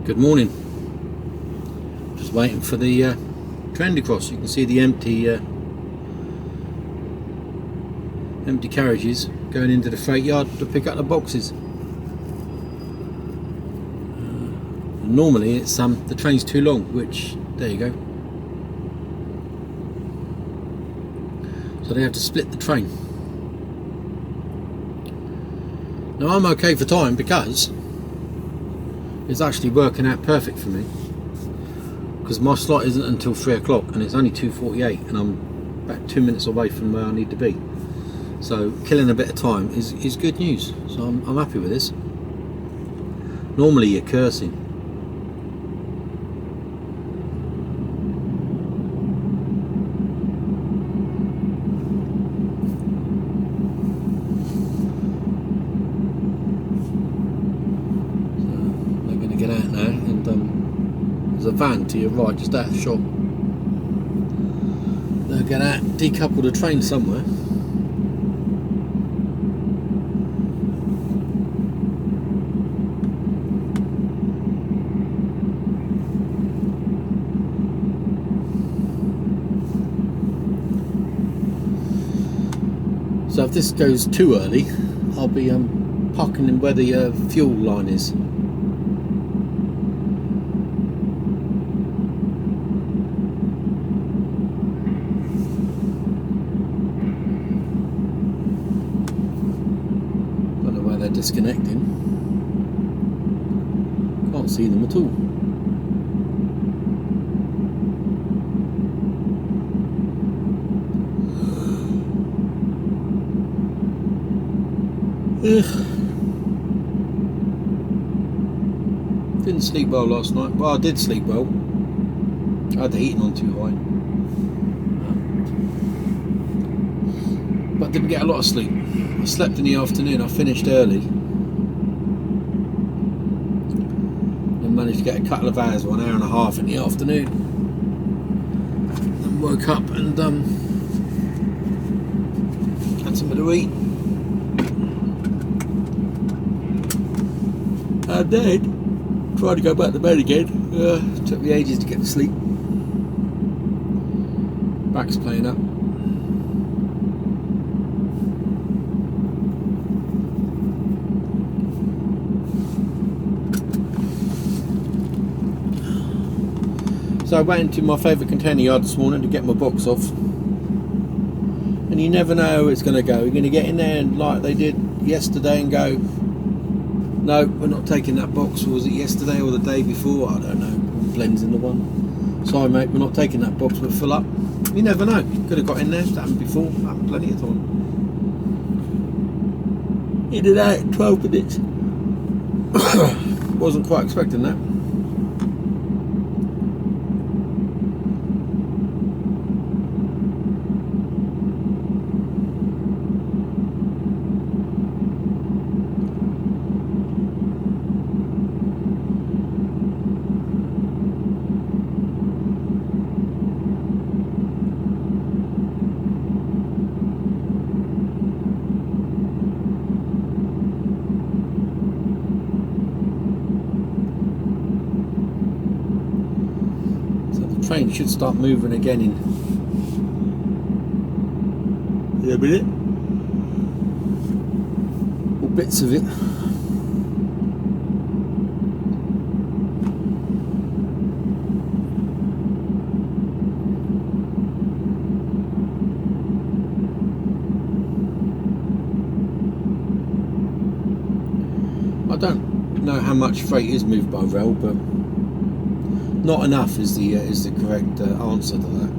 Good morning. Just waiting for the train to cross. You can see the empty carriages going into the freight yard to pick up the boxes. Normally it's the train's too long, which there you go. So they have to split the train. Now I'm okay for time because it's actually working out perfect for me, because my slot isn't until 3 o'clock and it's only 2:48 and I'm about 2 minutes away from where I need to be. So killing a bit of time is good news. So I'm happy with this. Normally you're cursing. Get out now, and there's a van to your right just out of the shop. They'll get out, decouple the train somewhere. So if this goes too early, I'll be parking in where the fuel line is. Disconnecting. Can't see them at all. Didn't sleep well last night. Well, I did sleep well. I had the heating on too high. But didn't get a lot of sleep. I slept in the afternoon. I finished early. Then managed to get a couple of hours, 1 hour and a half in the afternoon. Then woke up and had something to eat. And then tried to go back to bed again. Took me ages to get to sleep. Back's playing up. So I went into my favourite container yard this morning to get my box off, and you never know how it's going to go. You're going to get in there and like they did yesterday and go, no, we're not taking that box. Or was it yesterday or the day before? I don't know. It blends into one. Sorry mate, we're not taking that box, we'll fill up. You never know. You could have got in there. It's happened before. It happened plenty of time. In and out in 12 minutes. Wasn't quite expecting that. Train should start moving again in a minute, or bits of it. I don't know how much freight is moved by rail, but not enough is the correct answer to that.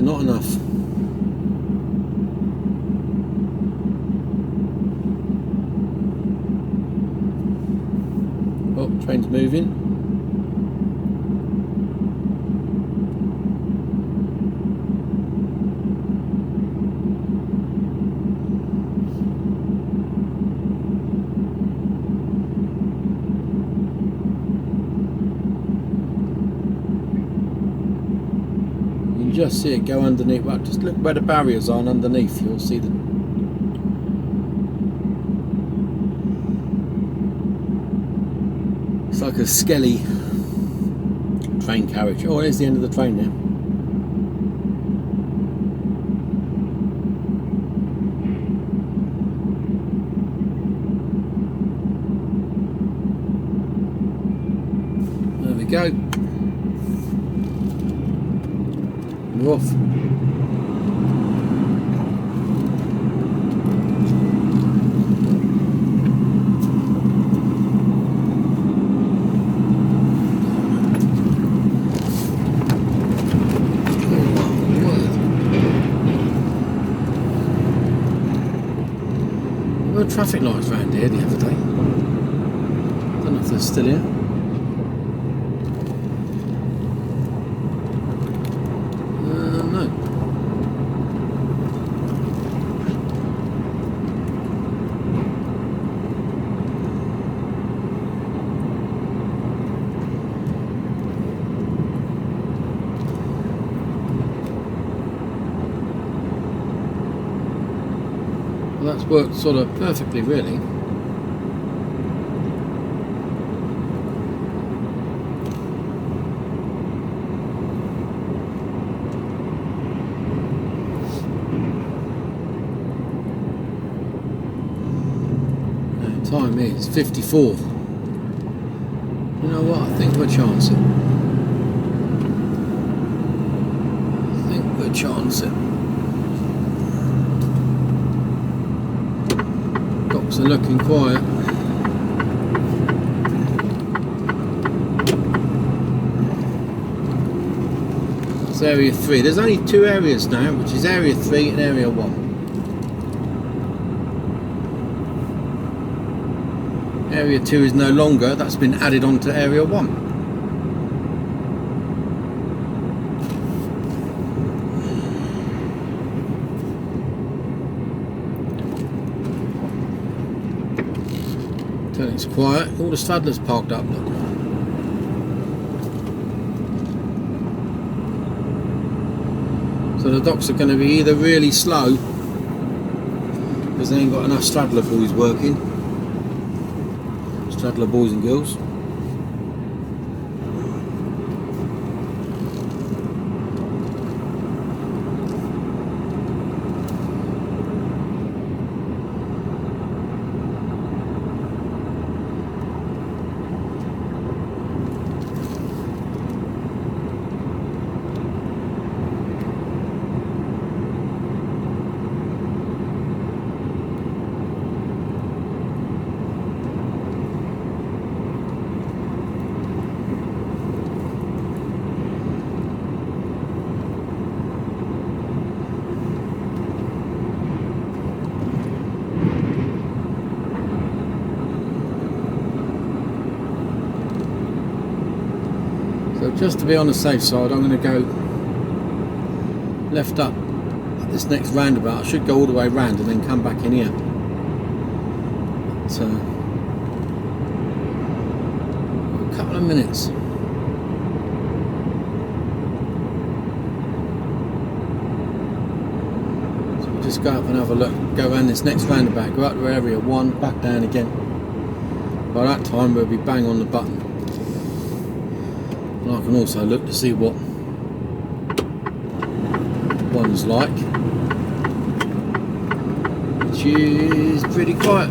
Not enough. Oh, train's moving. just see it go underneath. Well, just look where the barriers are, and underneath you'll see the. It's like a skelly train carriage. Oh, there's the end of the train now. There we go. We're off. There were traffic lights around here the other day. Don't know if they're still here. Well, that's worked sort of perfectly, really. Now, time is 54. You know what? I think we're chancing. I think we're chancing. Are looking quiet. It's area 3. There's only 2 areas now, which is area 3 and area 1. Area 2 is no longer, that's been added on to area 1. It's quiet. All the straddlers parked up. Look. So the docks are going to be either really slow because they ain't got enough straddler boys working. Straddler boys and girls. So just to be on the safe side, I'm going to go left up at this next roundabout. I should go all the way round and then come back in here. So a couple of minutes. So we'll just go up and have a look, go around this next roundabout, go up to area 1, back down again. By that time we'll be bang on the button. I can also look to see what one's like, which is pretty quiet.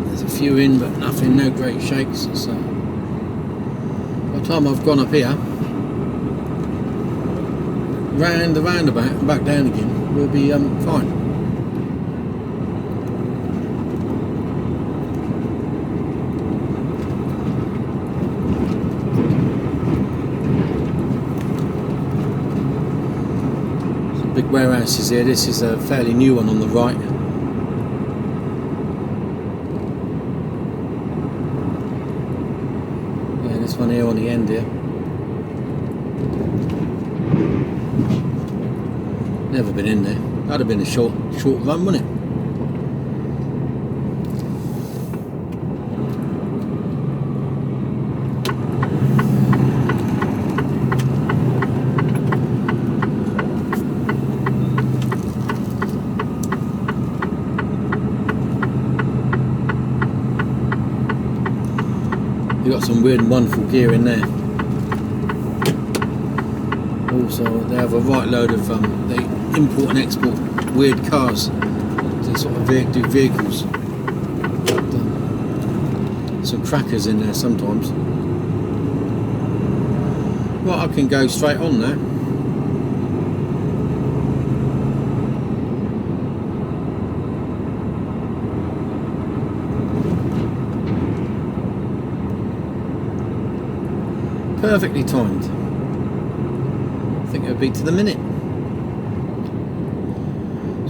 There's a few in, but nothing, no great shakes. So by the time I've gone up here, round the roundabout and back down again, we'll be fine. Big warehouses here. This is a fairly new one on the right. Yeah, this one here on the end here. Never been in there. That'd have been a short run, wouldn't it? You've got some weird and wonderful gear in there. Also, they have a right load of they import and export weird cars to sort of do vehicles. Some crackers in there sometimes. Well, I can go straight on now. Perfectly timed. I think it would be to the minute.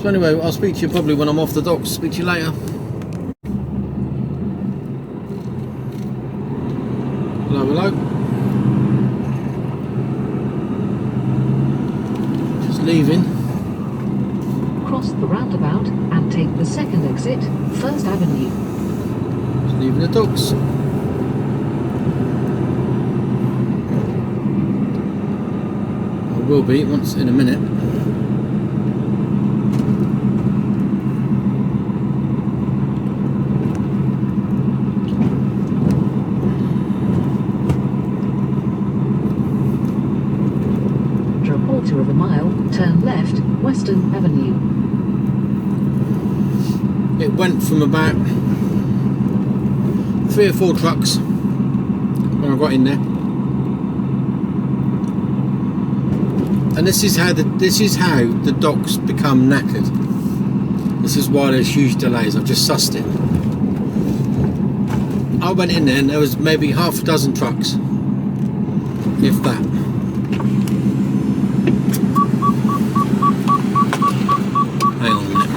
So anyway, I'll speak to you probably when I'm off the docks. Speak to you later. Hello, hello. Just leaving. Cross the roundabout and take the second exit, First Avenue. Just leaving the docks. Will be once in a minute. After a quarter of a mile, turn left, Western Avenue. It went from about 3 or 4 trucks when I got in there. And this is how the docks become knackered. This is why there's huge delays. I've just sussed it. I went in there and there was maybe half a dozen trucks, if that. Hang on a minute.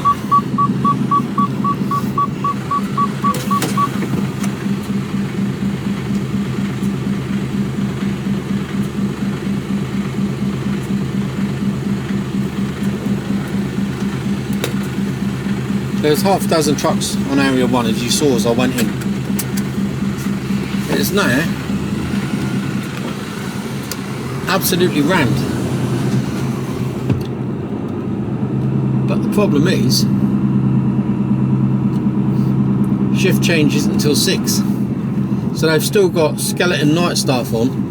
There was half a dozen trucks on area 1, as you saw as I went in. It is now absolutely rammed. But the problem is, shift change isn't until 6. So they've still got skeleton night staff on.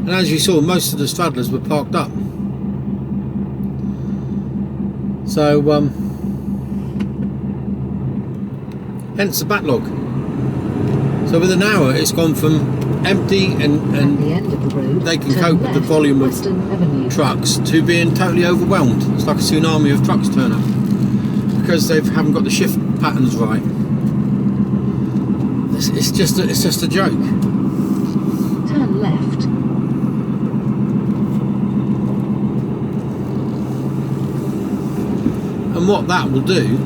And as you saw, most of the straddlers were parked up. So, hence the backlog. So with an hour, it's gone from empty and At the end of the road, they can turn cope with the left, volume of Western Avenue. trucks to being totally overwhelmed. It's like a tsunami of trucks turn up because they haven't got the shift patterns right. It's just a joke. Turn left. And what that will do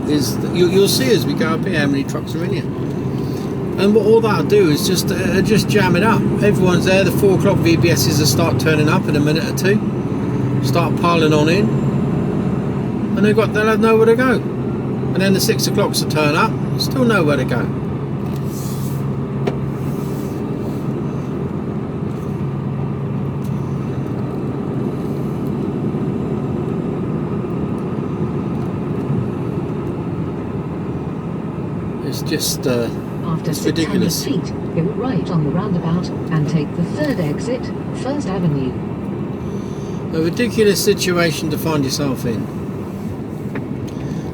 is that you'll see as we go up here how many trucks are in here. And what all that'll do is just jam it up. Everyone's there. The 4 o'clock VBSs will start turning up in a minute or two. Start piling on in, and they'll have nowhere to go. And then the 6 o'clocks will turn up. Still nowhere to go. It's just After it's ridiculous. 600 feet, go right on the roundabout and take the third exit, First Avenue. A ridiculous situation to find yourself in.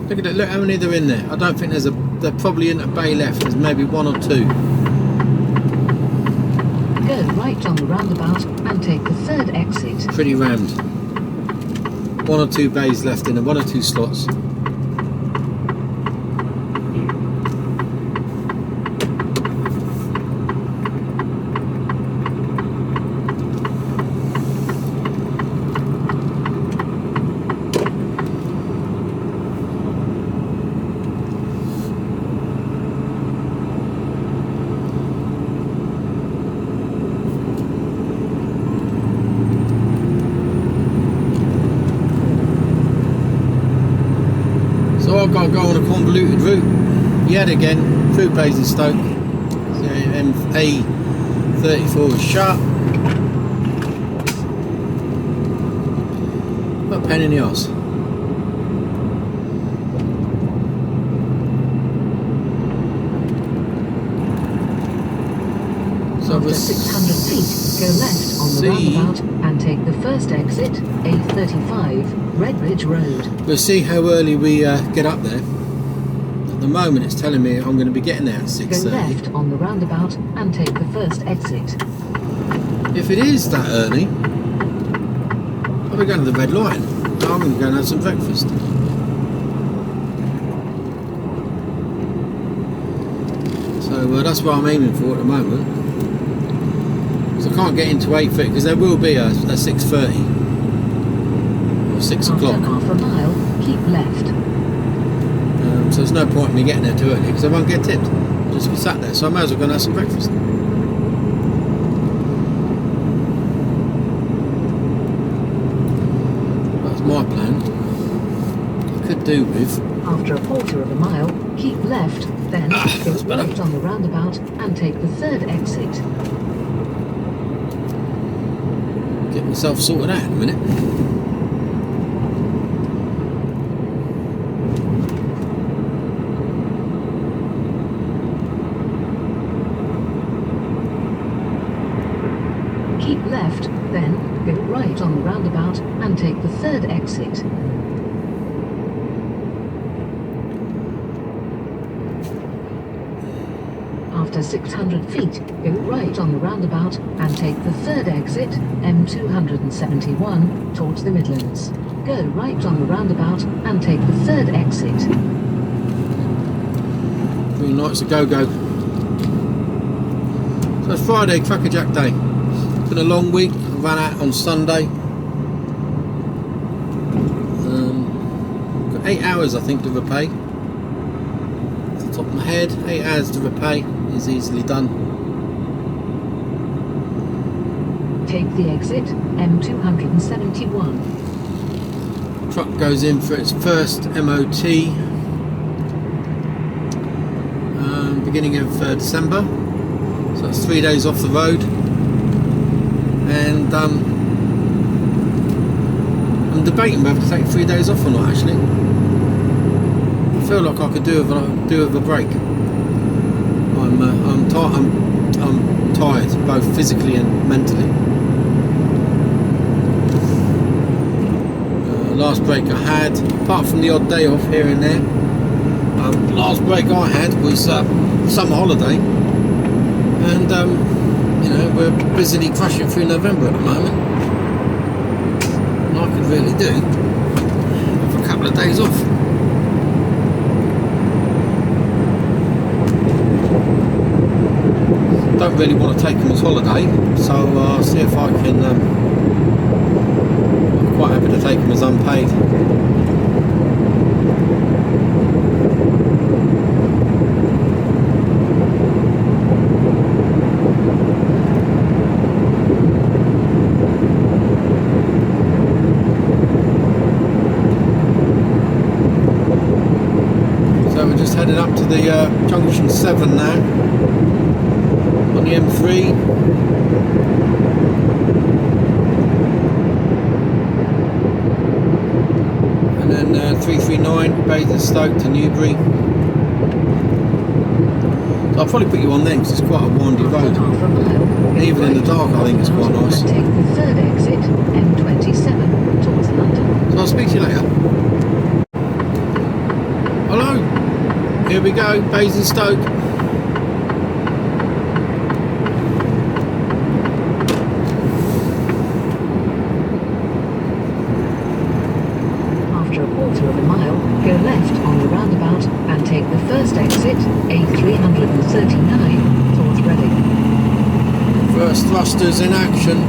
Look at it. Look how many there are in there. I don't think they're probably in a bay left. There's maybe 1 or 2. Go right on the roundabout and take the third exit. Pretty rammed. 1 or 2 bays left in there. 1 or 2 slots. So I've got to go on a convoluted route yet again through Basingstoke. So A34 is shut. What a pain in the arse. After 600 feet, go left on the roundabout and take the first exit, A35, Redbridge Road. We'll see how early we get up there. At the moment it's telling me I'm going to be getting there at 6:30. Go left on the roundabout and take the first exit. If it is that early, I'll be going to the Red Lion. I'm going to go and have some breakfast. So that's what I'm aiming for at the moment. Because I can't get into 8:30 because there will be a 6:30 or 6 o'clock. After half a mile, keep left. So there's no point in me getting there too early because I won't get tipped. I'll just be sat there. So I may as well go and have some breakfast. That's my plan. I could do with. After a quarter of a mile, keep left, then go right on the roundabout and take the third exit. Get myself sorted out in a minute. Keep left, then go right on the roundabout and take the third exit. After 600 feet, go right on the roundabout and take the third exit, M271, towards the Midlands. Go right on the roundabout and take the third exit. Green lights a go-go. So it's Friday, Crackerjack Day. It's been a long week. I ran out on Sunday. Got 8 hours, I think, to repay. Off the top of my head, 8 hours to repay is easily done. Take the exit, M271. Truck goes in for its first MOT. Beginning of December. So it's 3 days off the road. And I'm debating whether to take 3 days off or not, actually. I feel like I could do with a break. I'm tired, both physically and mentally. Last break I had, apart from the odd day off here and there, last break I had was summer holiday, and you know, we're busily crashing through November at the moment, and I could really do with a couple of days off. Don't really want to take them as holiday, so I'll see if I can. I'm quite happy to take them as unpaid. So we're just headed up to the junction 7 now. On the M3. And then 339 Basingstoke to Newbury. So I'll probably put you on then because it's quite a windy road. And even in the dark I think it's quite nice. Take the third exit, M27, towards London. So I'll speak to you later. Hello, here we go, Basingstoke. Go left on the roundabout and take the first exit, A339, towards Reading. First thrusters in action.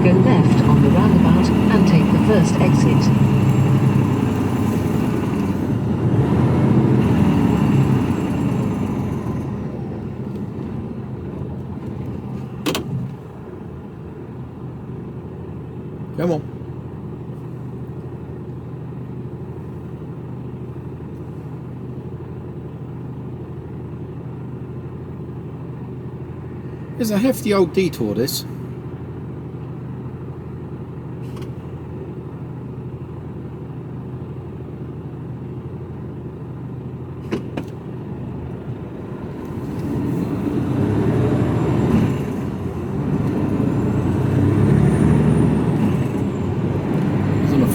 Go left on the roundabout and take the first exit. Come on. It's a hefty old detour, this.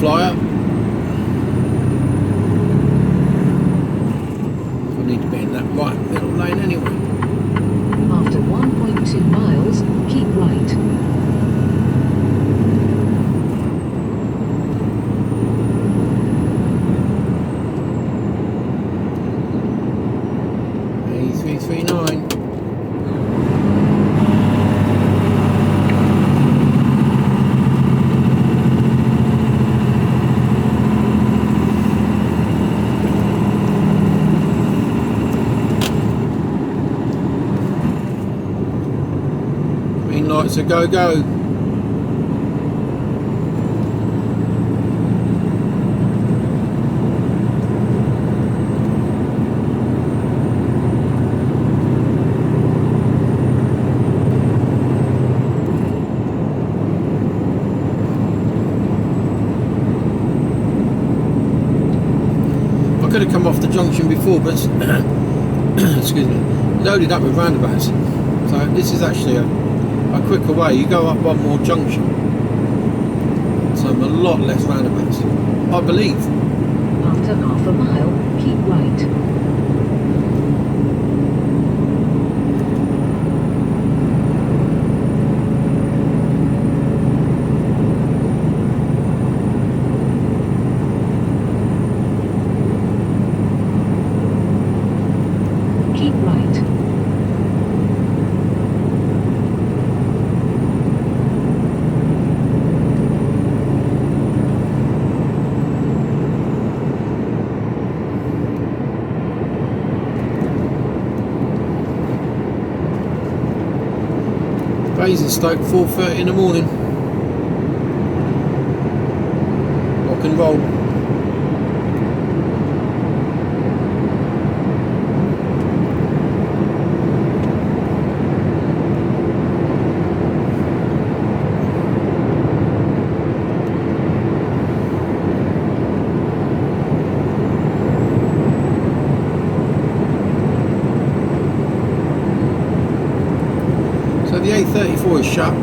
fly up. I need to be in that right middle lane anyway. After 1.2 miles, keep right. A339. Green lights a go go. I could have come off the junction before, but excuse me, loaded up with roundabouts. So this is actually a quicker way. You go up one more junction, so I'm a lot less roundabouts, I believe. After half a mile, keep right. Keep right. Basingstoke, 4:30 in the morning. Rock and roll. The A34 is shut.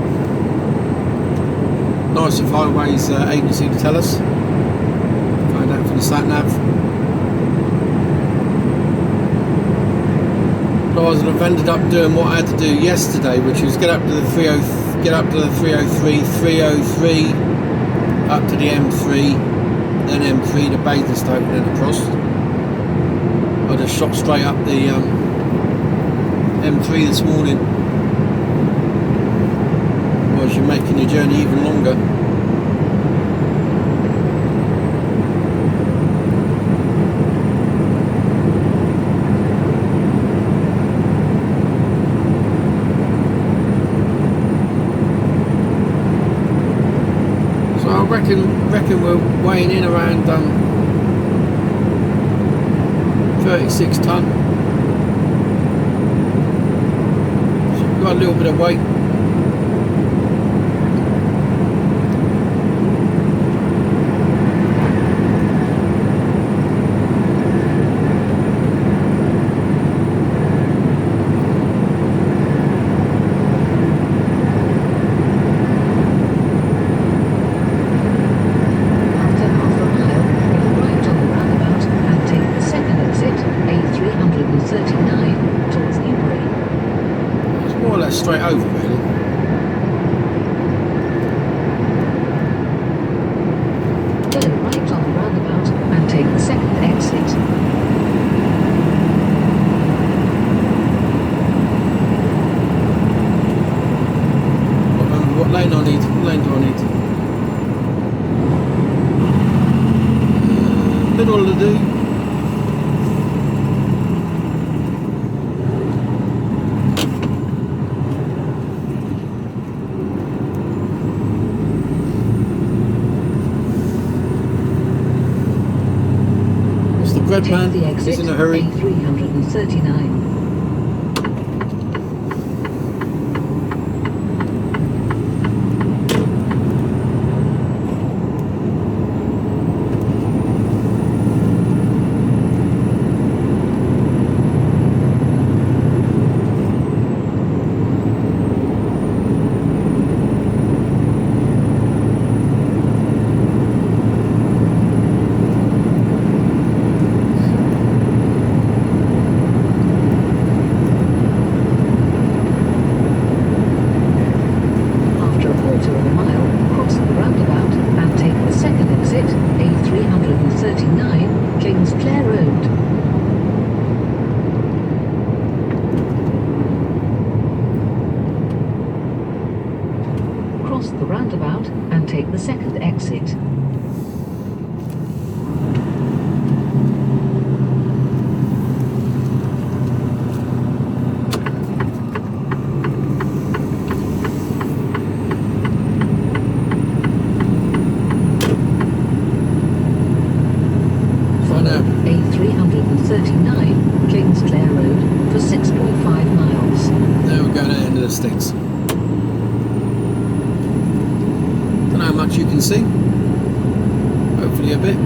Nice of Highways agency to tell us. Find out from the sat nav. Otherwise, I'd have ended up doing what I had to do yesterday, which was get up to the 303, 303, up to the M3, then M3 to Basingstoke, and then across. I just shot straight up the M3 this morning. You're making your journey even longer. So I reckon we're weighing in around 36 tonne. So we've got a little bit of weight. Towards Newbury. It's more or less straight over, really. Turn right on the roundabout and take the second exit. What lane I need? What lane do I need? Middle will do. Red man, the exit, he's in a hurry. A339. cross the roundabout and take the second exit. A339 Kingsclere Road for 6.5 miles. There we go, to the end of the sticks. Don't know how much you can see. Hopefully a bit.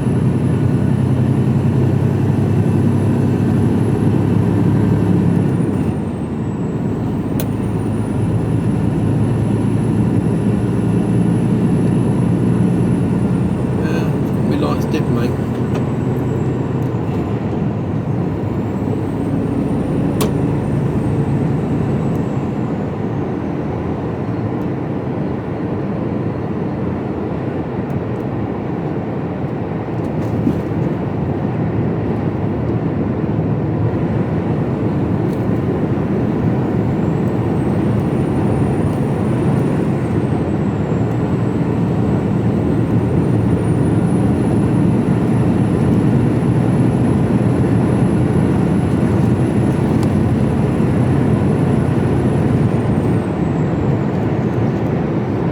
Yeah, my lights dip, mate.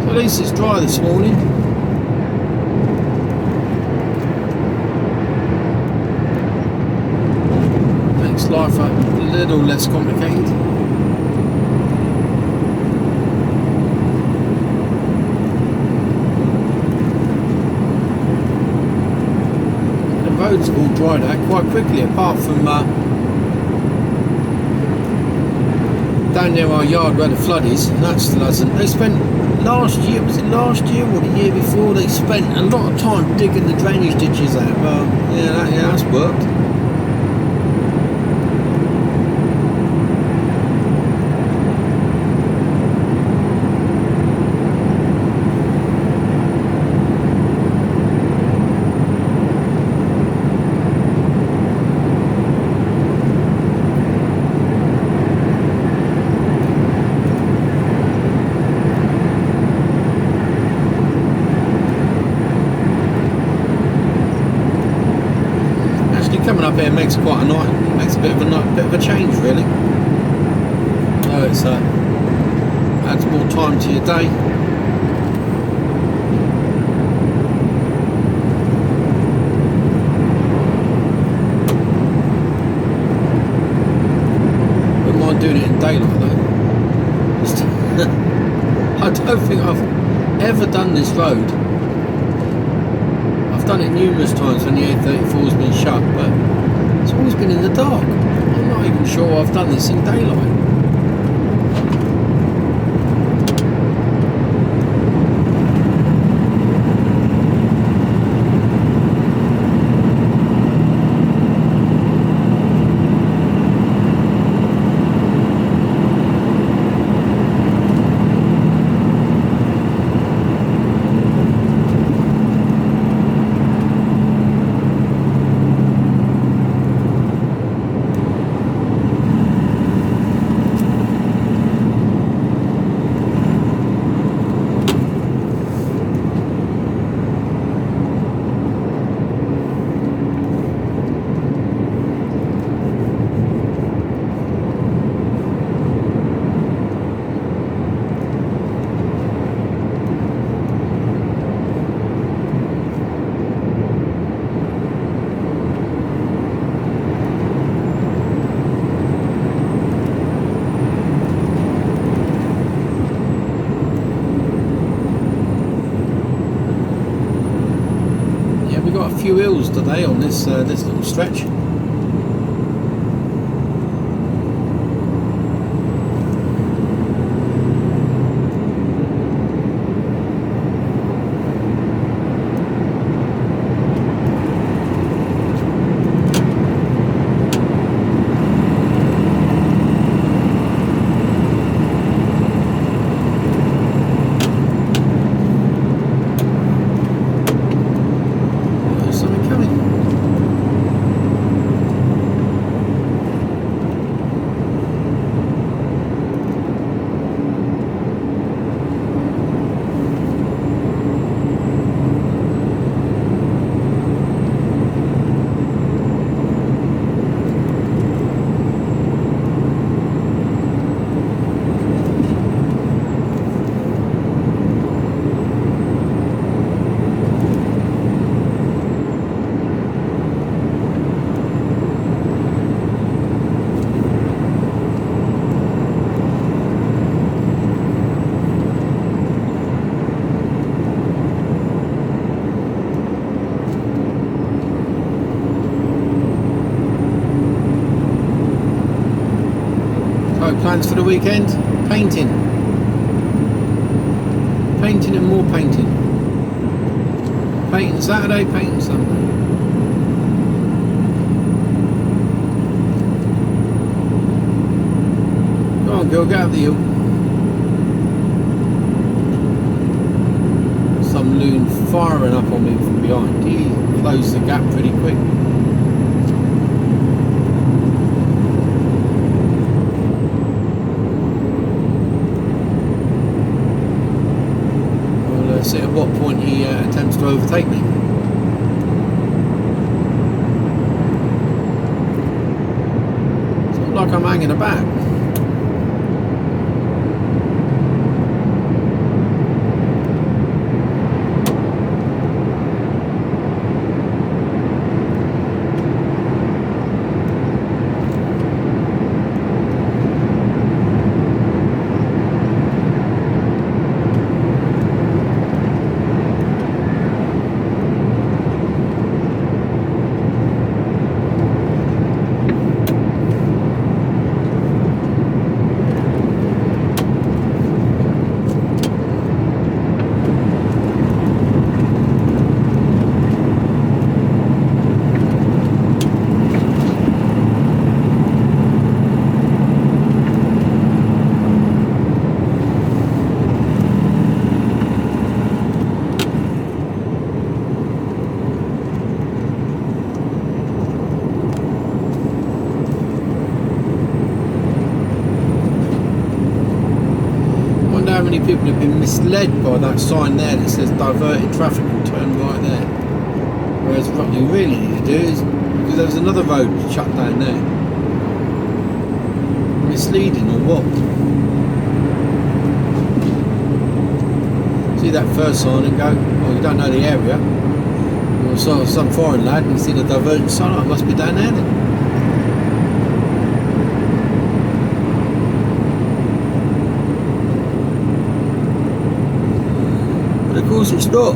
At least it's dry this morning. Makes life a little less complicated. The roads have all dried out quite quickly, apart from down near our yard where the flood is, and that still hasn't. They spent last year, was it last year or the year before, they spent a lot of time digging the drainage ditches out. Well, yeah, that's worked. Coming up here makes quite a night, makes a bit of a change really. So it's adds more time to your day. Wouldn't mind doing it in daylight though. I don't think I've ever done this road. I've done it numerous times when the A34's been shut, but it's always been in the dark. I'm not even sure I've done this in daylight. Few hills today on this little stretch. Plans for the weekend? Painting. Painting and more painting. Painting Saturday, painting Sunday. Go on, girl, get up the hill. Some loon firing up on me from behind. He closed the gap pretty quick. We'll see at what point he attempts to overtake me. It's not like I'm hanging about. How many people have been misled by that sign there that says diverted traffic will turn right there, whereas what you really need to do is, because there's another road shut down there, misleading or what? See that first sign and go, oh, you don't know the area, or some foreign lad and see the divergent sign, oh, it must be down there then. Of course it's not.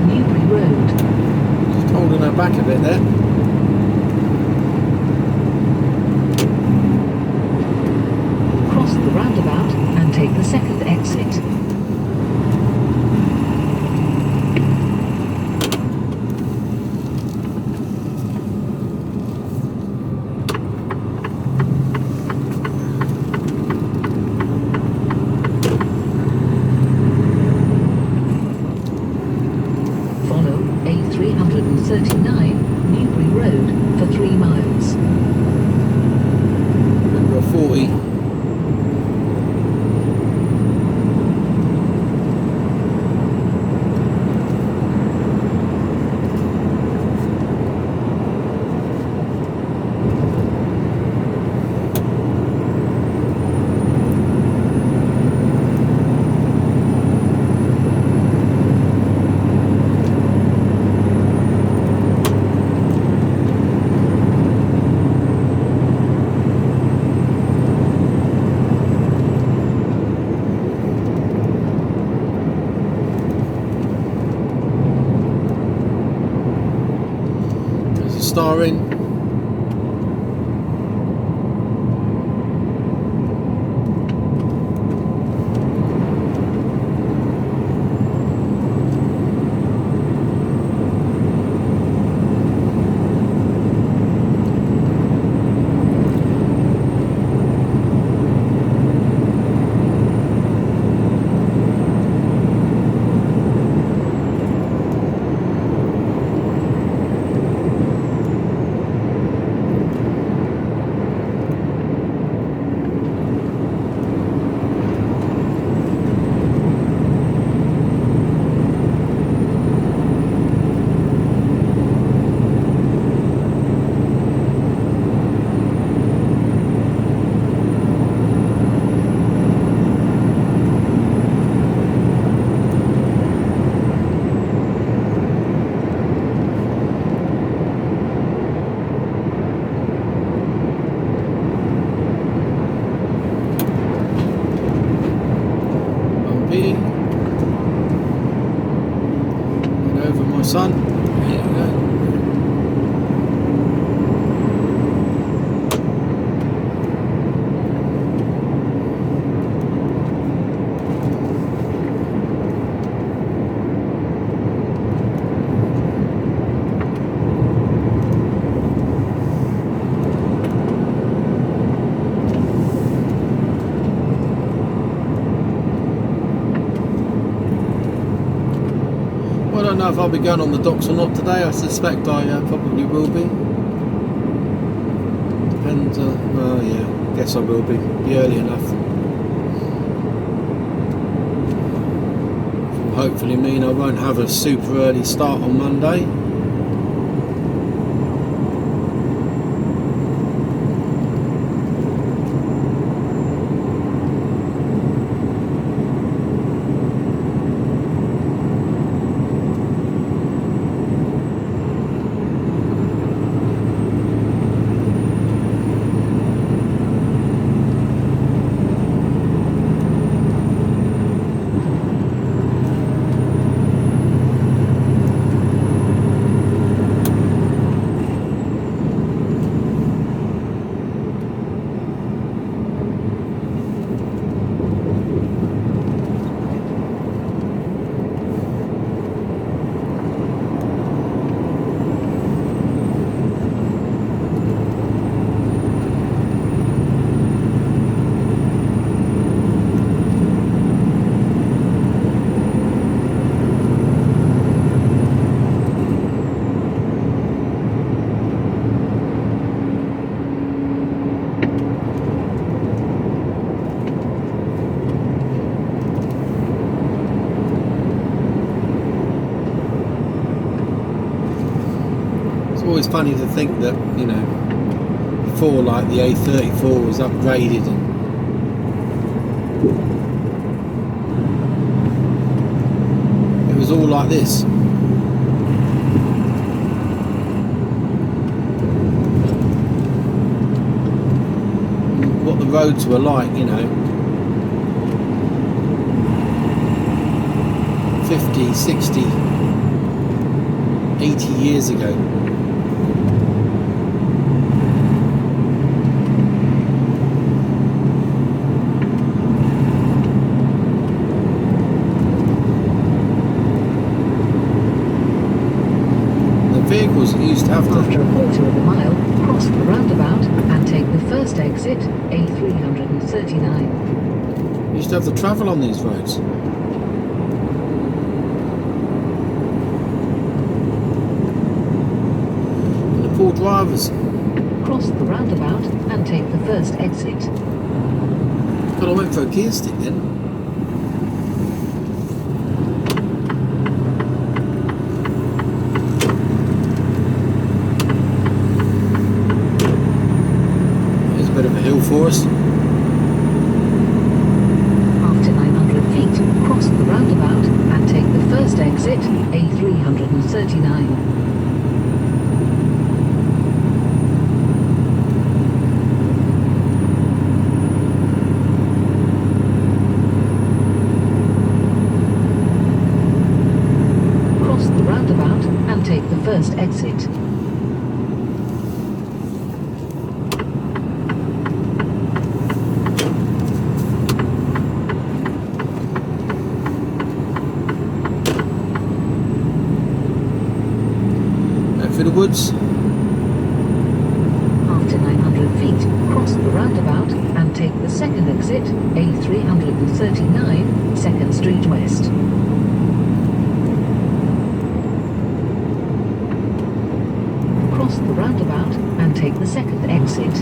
Newbury Road. Just holding her back a bit there. Cross the roundabout and take the second exit. Newbury Road for 3 miles. Number 40. star in. Son. There you go. I don't know if I'll be going on the docks or not today. I suspect I probably will be. Depends. Well, yeah, guess I will be. Be early enough. Will hopefully mean I won't have a super early start on Monday. Always funny to think that, you know, before, like, the A34 was upgraded and it was all like this. What the roads were like, you know, 50, 60, 80 years ago. Vehicles used to have to... After a quarter of a mile, cross the roundabout and take the first exit, A339. Used to have to travel on these roads. And the poor drivers. Cross the roundabout and take the first exit. But I went for a gear stick then. Bit of a hill for us. After 900 feet, cross the roundabout and take the first exit, A339. Cross the roundabout and take the first exit. woods. After 900 feet, cross the roundabout and take the second exit, A339, 2nd Street West. Cross the roundabout and take the second exit.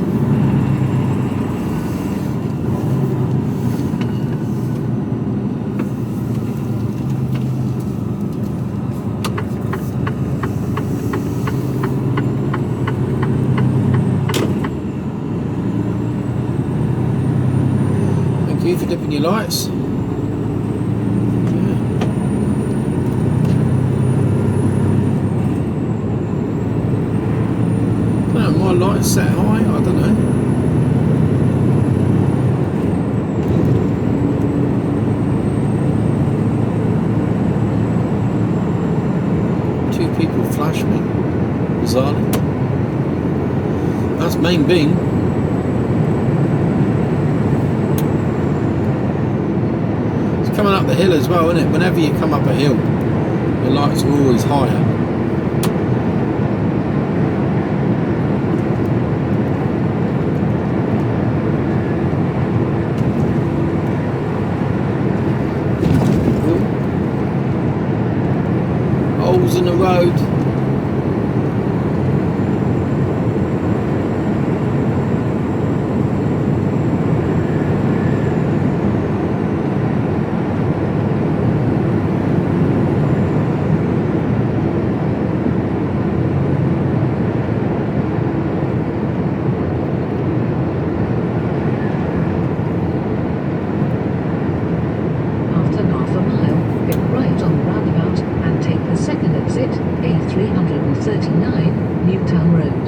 Thank you for dipping your lights. My lights set high, I don't know. Two people flash me, bizarrely. That's main beam. It's coming up the hill as well, isn't it? Whenever you come up a hill, the lights are always higher. Holes in the road. After half a mile, get right on the roundabout and take the second exit, A339, Newtown Road.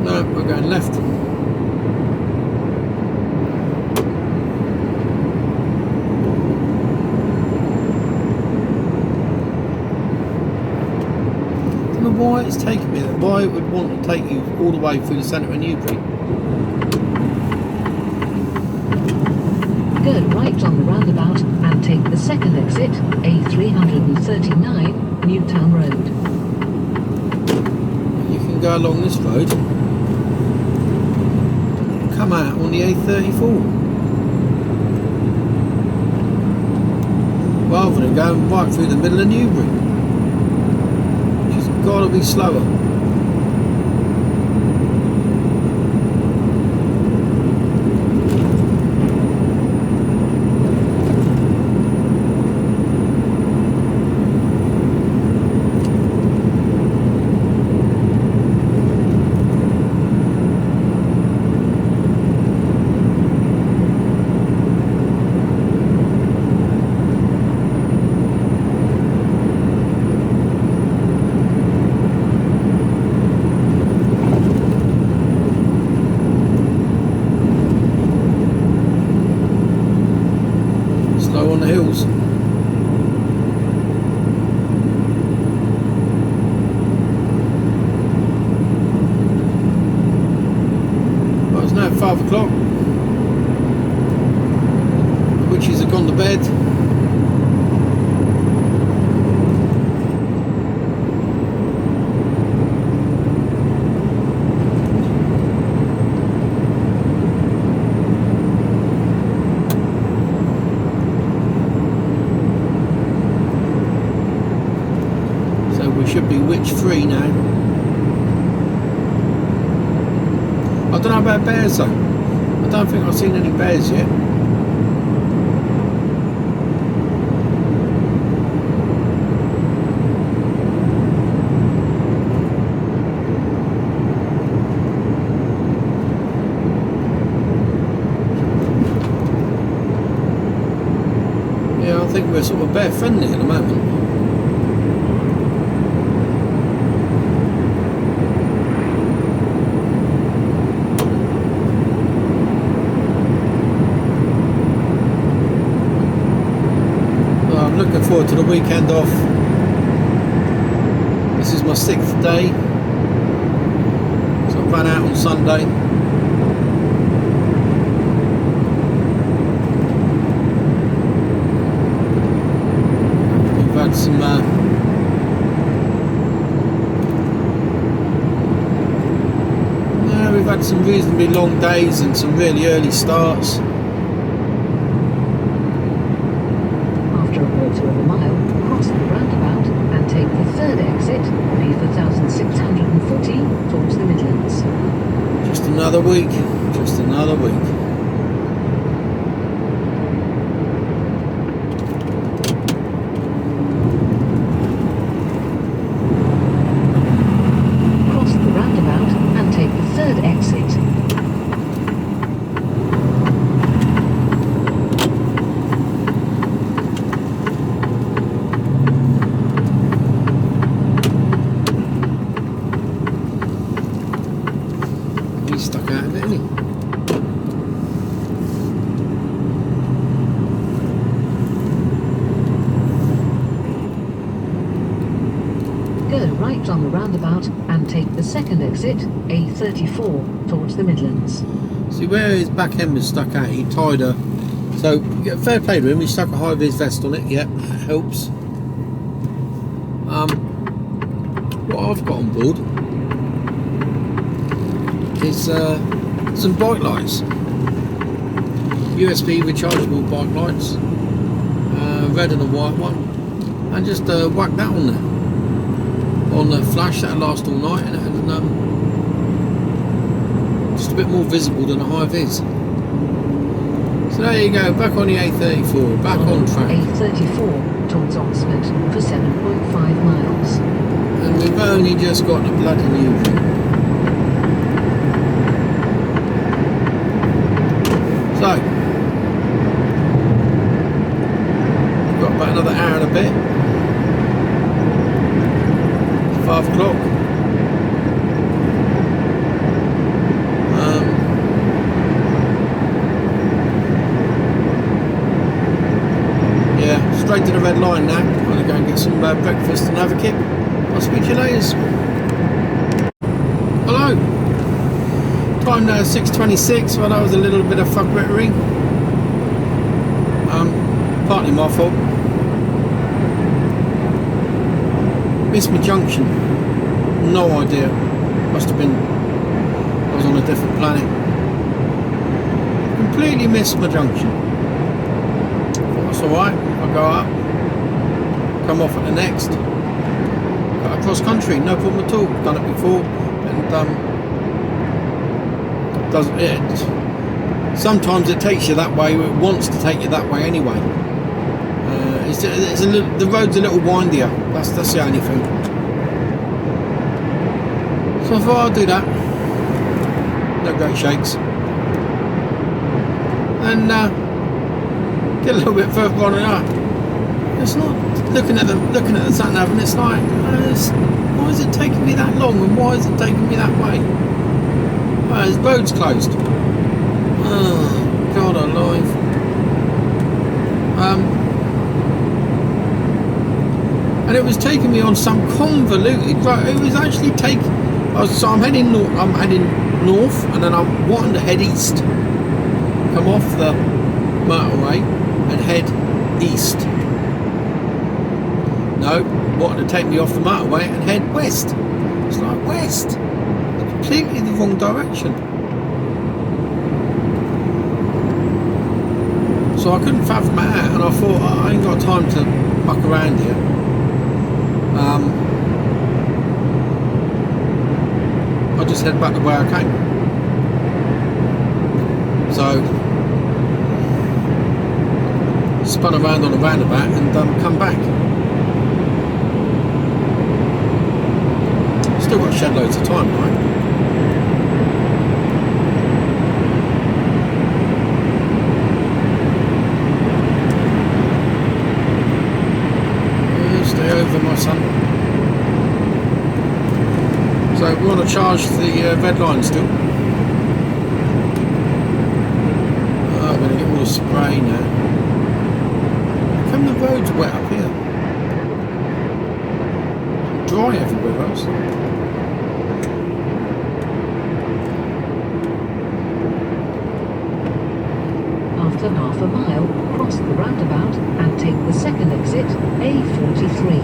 No, we're going left. Why it's taking me there, why it would want to take you all the way through the centre of Newbury. Go right on the roundabout and take the second exit, A339, Newtown Road. You can go along this road and come out on the A34 rather than going right through the middle of Newbury. Gotta be slower. On the hills. Well, it's now 5 o'clock. The witches have gone to bed. Should be witch free now. I don't know about bears though. I don't think I've seen any bears yet. Yeah, I think we're sort of bear friendly at the moment. Looking forward to the weekend off. This is my 6th day, so I ran out on Sunday. had some we've had some reasonably long days and some really early starts. After a quarter of a mile, cross the roundabout and take the third exit, B4640, towards the Midlands. Just another week. Just another week. Cross the roundabout and take the third exit. He's stuck out of it, isn't he? Go right on the roundabout and take the second exit, A34, towards the Midlands. See where his back end was stuck out, he tied a... So, yeah, fair play to him, he stuck a high-vis vest on it, yeah, that helps. What I've got on board is some bike lights. USB rechargeable bike lights. Red and a white one. And just whack that on there. On the flash, that'll last all night, and just a bit more visible than a high-vis. So there you go, back on the A34, back on track. A34 towards Oxford for 7.5 miles. And we've only just got the bloody Newbury. So, we've got about another hour and a bit. 5 o'clock. Yeah, straight to the red line now. I'm going to go and get some breakfast and have a kip. I'll speak to you later. Hello. Time now is 6:26. Well, that was a little bit of fuckery. Partly my fault. Missed my junction. No idea. Must have been I was on a different planet. Completely missed my junction. That's alright. I'll go up. Come off at the next. Got across country, no problem at all. Done it before, and doesn't it? Sometimes it takes you that way. It wants to take you that way anyway. The road's a little windier. That's the only thing. So I thought I'll do that. No great shakes. And get a little bit further on and up. It's not looking at the sat nav, and it's like, why is it taking me that long, and why is it taking me that way? His road's closed. Oh, God alive. And it was taking me on some convoluted road. It was actually taking. So I'm heading north. I'm heading north, and then I'm wanting to head east. Come off the motorway and head east. No, wanting to take me off the motorway and head west. It's like west. It's completely the wrong direction. So I couldn't fathom it out, and I thought I ain't got time to muck around here. I'll just head back the way I came. So spun around on a roundabout and come back. Still got shed loads of time, right? Stay over, my son. So we want to charge the red line still. I'm going to get all the spray now. How come the road's wet up here? Dry everywhere else. After half a mile, cross the roundabout and take the second exit, A48, A43.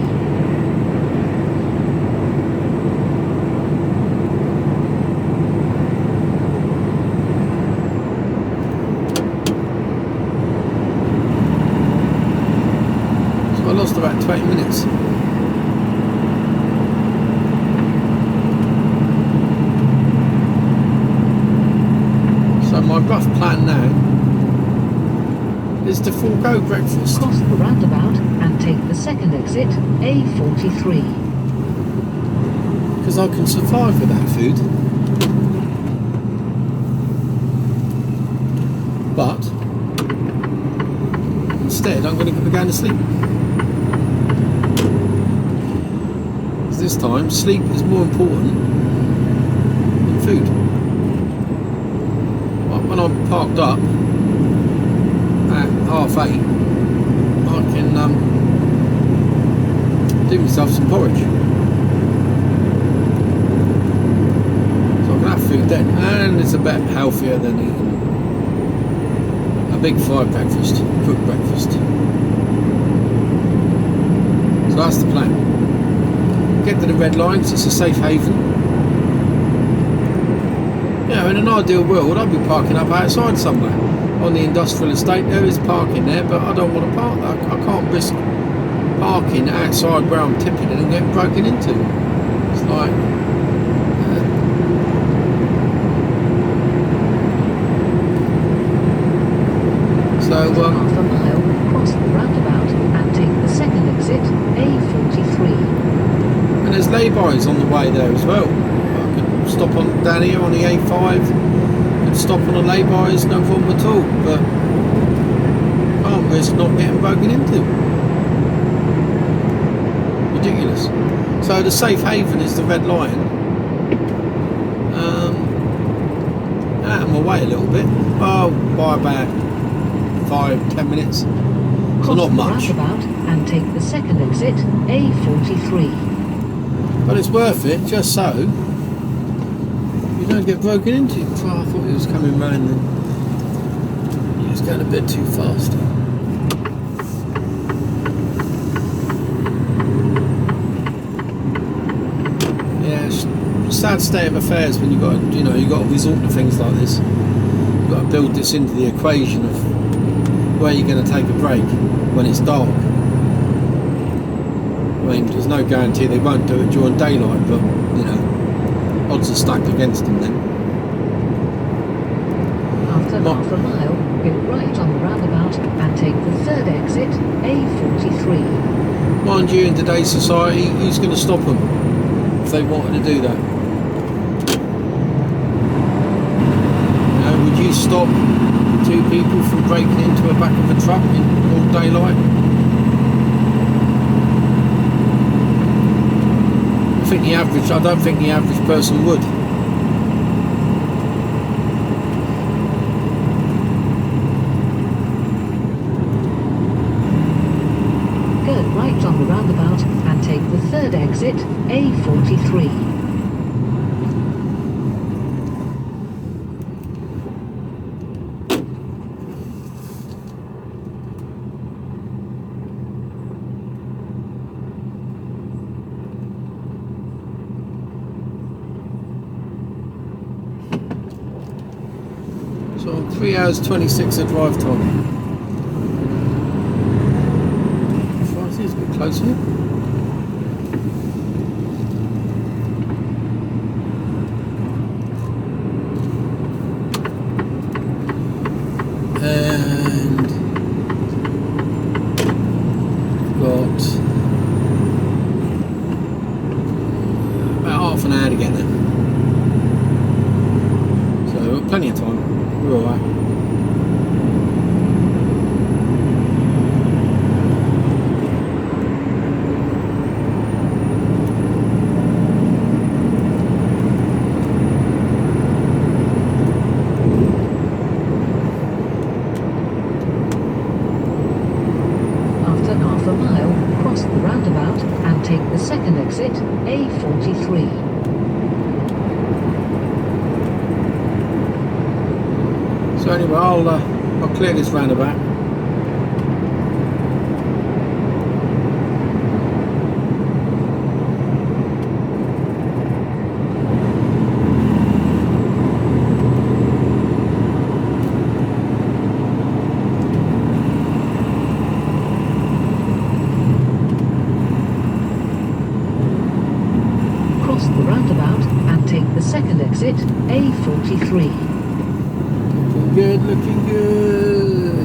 So I lost about 20 minutes. So my rough plan now is to forego breakfast. Cross the roundabout and take the second exit, A43. Because I can survive without food. But instead I'm going to be going to sleep. Because this time sleep is more important than food. Like when I'm parked up at 8:30, I can do myself some porridge. So I can have food then, and it's a bit healthier than eating a big fried breakfast, cooked breakfast. So that's the plan. Get to the red line because it's a safe haven. You know, in an ideal world I'd be parking up outside somewhere. On the industrial estate there is parking there, but I don't want to park there. I can't risk parking outside where I'm tipping it and getting broken into. It's like half a mile, cross the roundabout and take the second exit, A43. and there's lay-bys on the way there as well. I could stop on down here on the A5, could stop on a lay-bys, no problem at all, but can't risk not getting broken into. Ridiculous. So the safe haven is the red line. Out of my way a little bit, by about 5-10 minutes. So Cross not the much. roundabout and take the second exit, A43. But it's worth it, just so you don't get broken into. Oh, I thought he was coming round then. He was going a bit too fast. Yeah, it's a sad state of affairs when you got to resort to things like this. You've got to build this into the equation of where you're going to take a break when it's dark. I mean, there's no guarantee they won't do it during daylight, but, you know, odds are stacked against them then. After half a mile, go right on the roundabout and take the third exit, A43. Mind you, in today's society, who's going to stop them if they wanted to do that? You know, would you stop two people from breaking into the back of a truck in broad daylight? I don't think the average person would. Go right on the roundabout and take the third exit, A43. So 3 hours 26 of drive time. It's a bit closer. And got about half an hour to get there. So plenty of time. We're alright. After half a mile, cross the roundabout and take the second exit, A43. So anyway, I'll clear this roundabout. exit, A43. Looking good, looking good.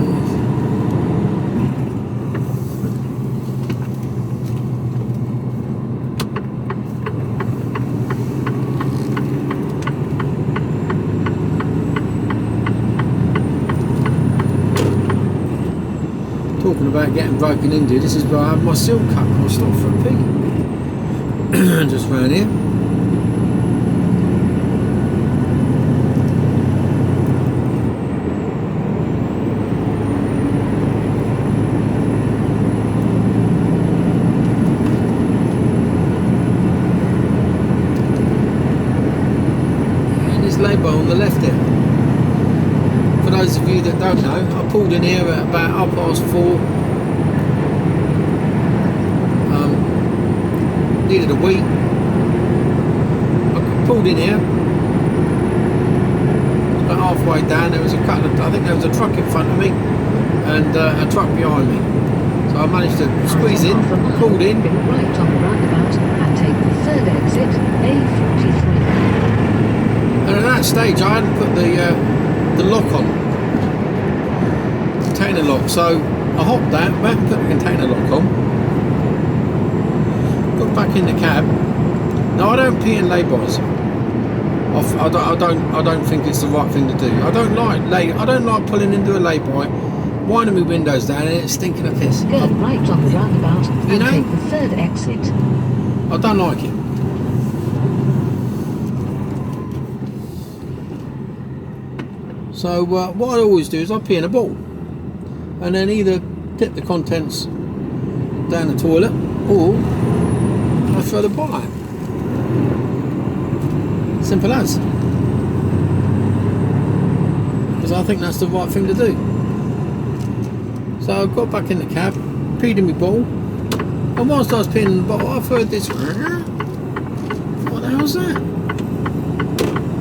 Talking about getting broken into, this is where I have my seal cut when I stop for a pee. Just round here. And this lay-by on the left there. For those of you that don't know, I pulled in here at about 4:30. Needed a wee. I pulled in here. About halfway down, there was a couple of, I think there was a truck in front of me and a truck behind me. So I managed to squeeze in, pulled in. Right on the roundabout and take the third exit, A43. And at that stage, I hadn't put the lock on, container lock. So I hopped out, went and put the container lock on. Got back in the cab. Now I don't pee in lay-bys. I don't think it's the right thing to do. I don't like pulling into a lay-by, winding my windows down, and it's stinking of piss. Go right on the roundabout and take the third exit. I don't like it. So what I always do is I pee in a bowl, and then either tip the contents down the toilet, or I throw the bottle out. Simple as. Because I think that's the right thing to do. So I got back in the cab, peed in my bowl, and whilst I was peeing in the bottle, I've heard this. What the hell's that?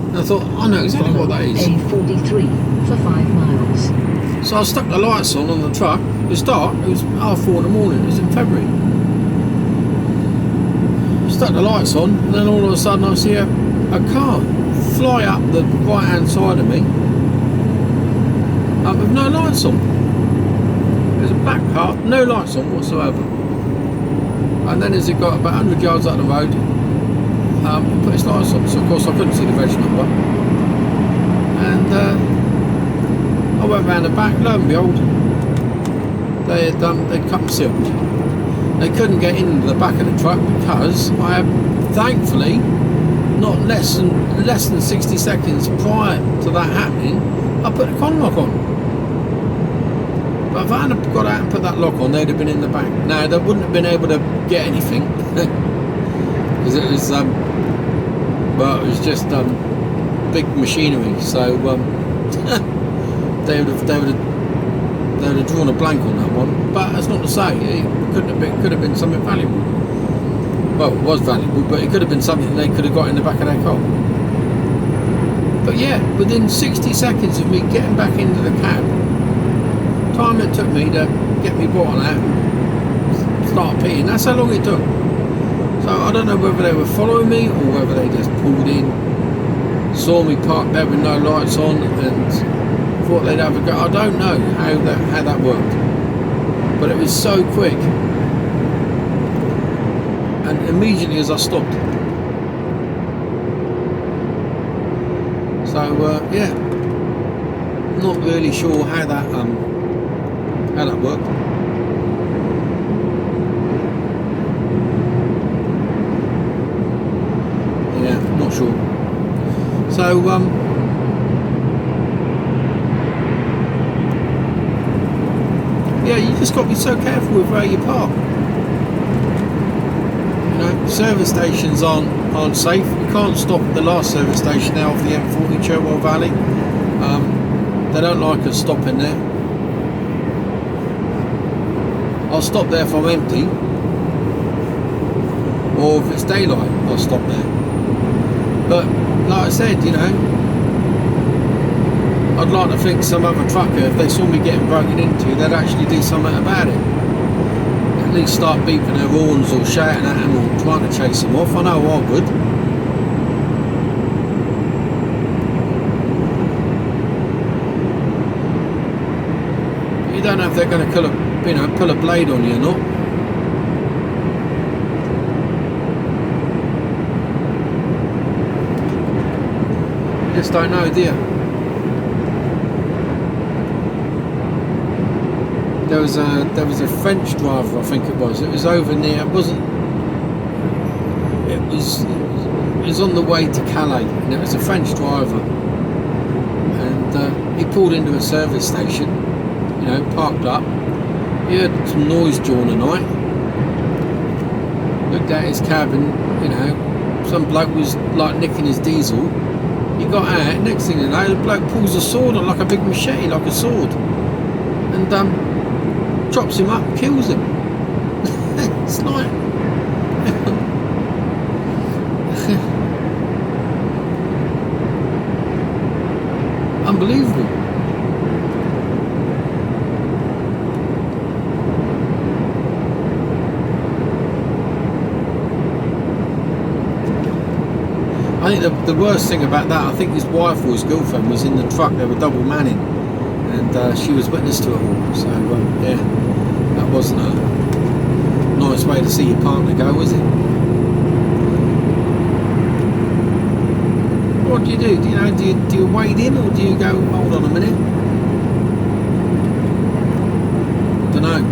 And I thought, I know exactly what that is. A43 for 5 miles. So I stuck the lights on the truck. It was dark, it was 4:30 in the morning, it was in February. Stuck the lights on, and then all of a sudden I see a car fly up the right hand side of me with no lights on. There's a black car, no lights on whatsoever. And then as it got about 100 yards up the road, it put its lights on, so of course I couldn't see the reg number. And I went round the back, lo and behold, they'd cut and sealed. They couldn't get into the back of the truck because I had, thankfully, not less than 60 seconds prior to that happening, I put the con lock on. But if I hadn't got out and put that lock on, they'd have been in the back. Now they wouldn't have been able to get anything because it was, well, it was just big machinery. So they would have drawn a blank on that one. But that's not to say it could have been something valuable. Well, it was valuable, but it could have been something they could have got in the back of their car. But yeah, within 60 seconds of me getting back into the cab, time it took me to get me bottle out and start peeing, that's how long it took. So I don't know whether they were following me or whether they just pulled in, saw me parked there with no lights on and thought they'd have a go. I don't know how that worked, but it was so quick. And immediately as I stopped. So yeah, not really sure how that worked. Yeah, not sure. So yeah, you just got to be so careful with where you park. Service stations aren't safe. You can't stop at the last service station now off the M40 Cherwell Valley. They don't like us stopping there. I'll stop there if I'm empty, or if it's daylight I'll stop there. But like I said, I'd like to think some other trucker, if they saw me getting broken into, they'd actually do something about it. At least start beeping their horns or shouting at them or trying to chase them off. I know I would. they're going to pull a blade on you or not. You just don't know, do you? There was a French driver, I think it was. It was over near. It wasn't. It was on the way to Calais, and it was a French driver, and he pulled into a service station. You know, parked up. He heard some noise during the night. Looked at his cab, and you know, some bloke was like nicking his diesel. He got out. Next thing you know, the bloke pulls a sword on, like a big machete, like a sword, and chops him up, kills him. It's like unbelievable. I think the worst thing about that, I think his wife or his girlfriend was in the truck. They were double manning, and she was witness to it all. So yeah, that wasn't a nice way to see your partner go, was it? What do you do? Do you wade in, or do you go, hold on a minute? Don't know.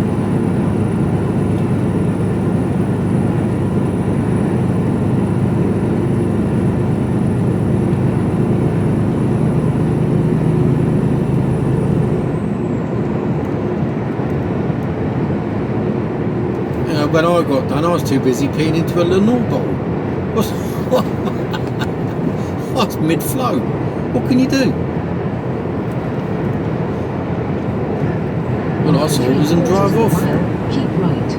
When I got done, I was too busy peeing into a Lenore bowl. I was mid-flow. What can you do? Well, I saw it was and drive off. Keep right.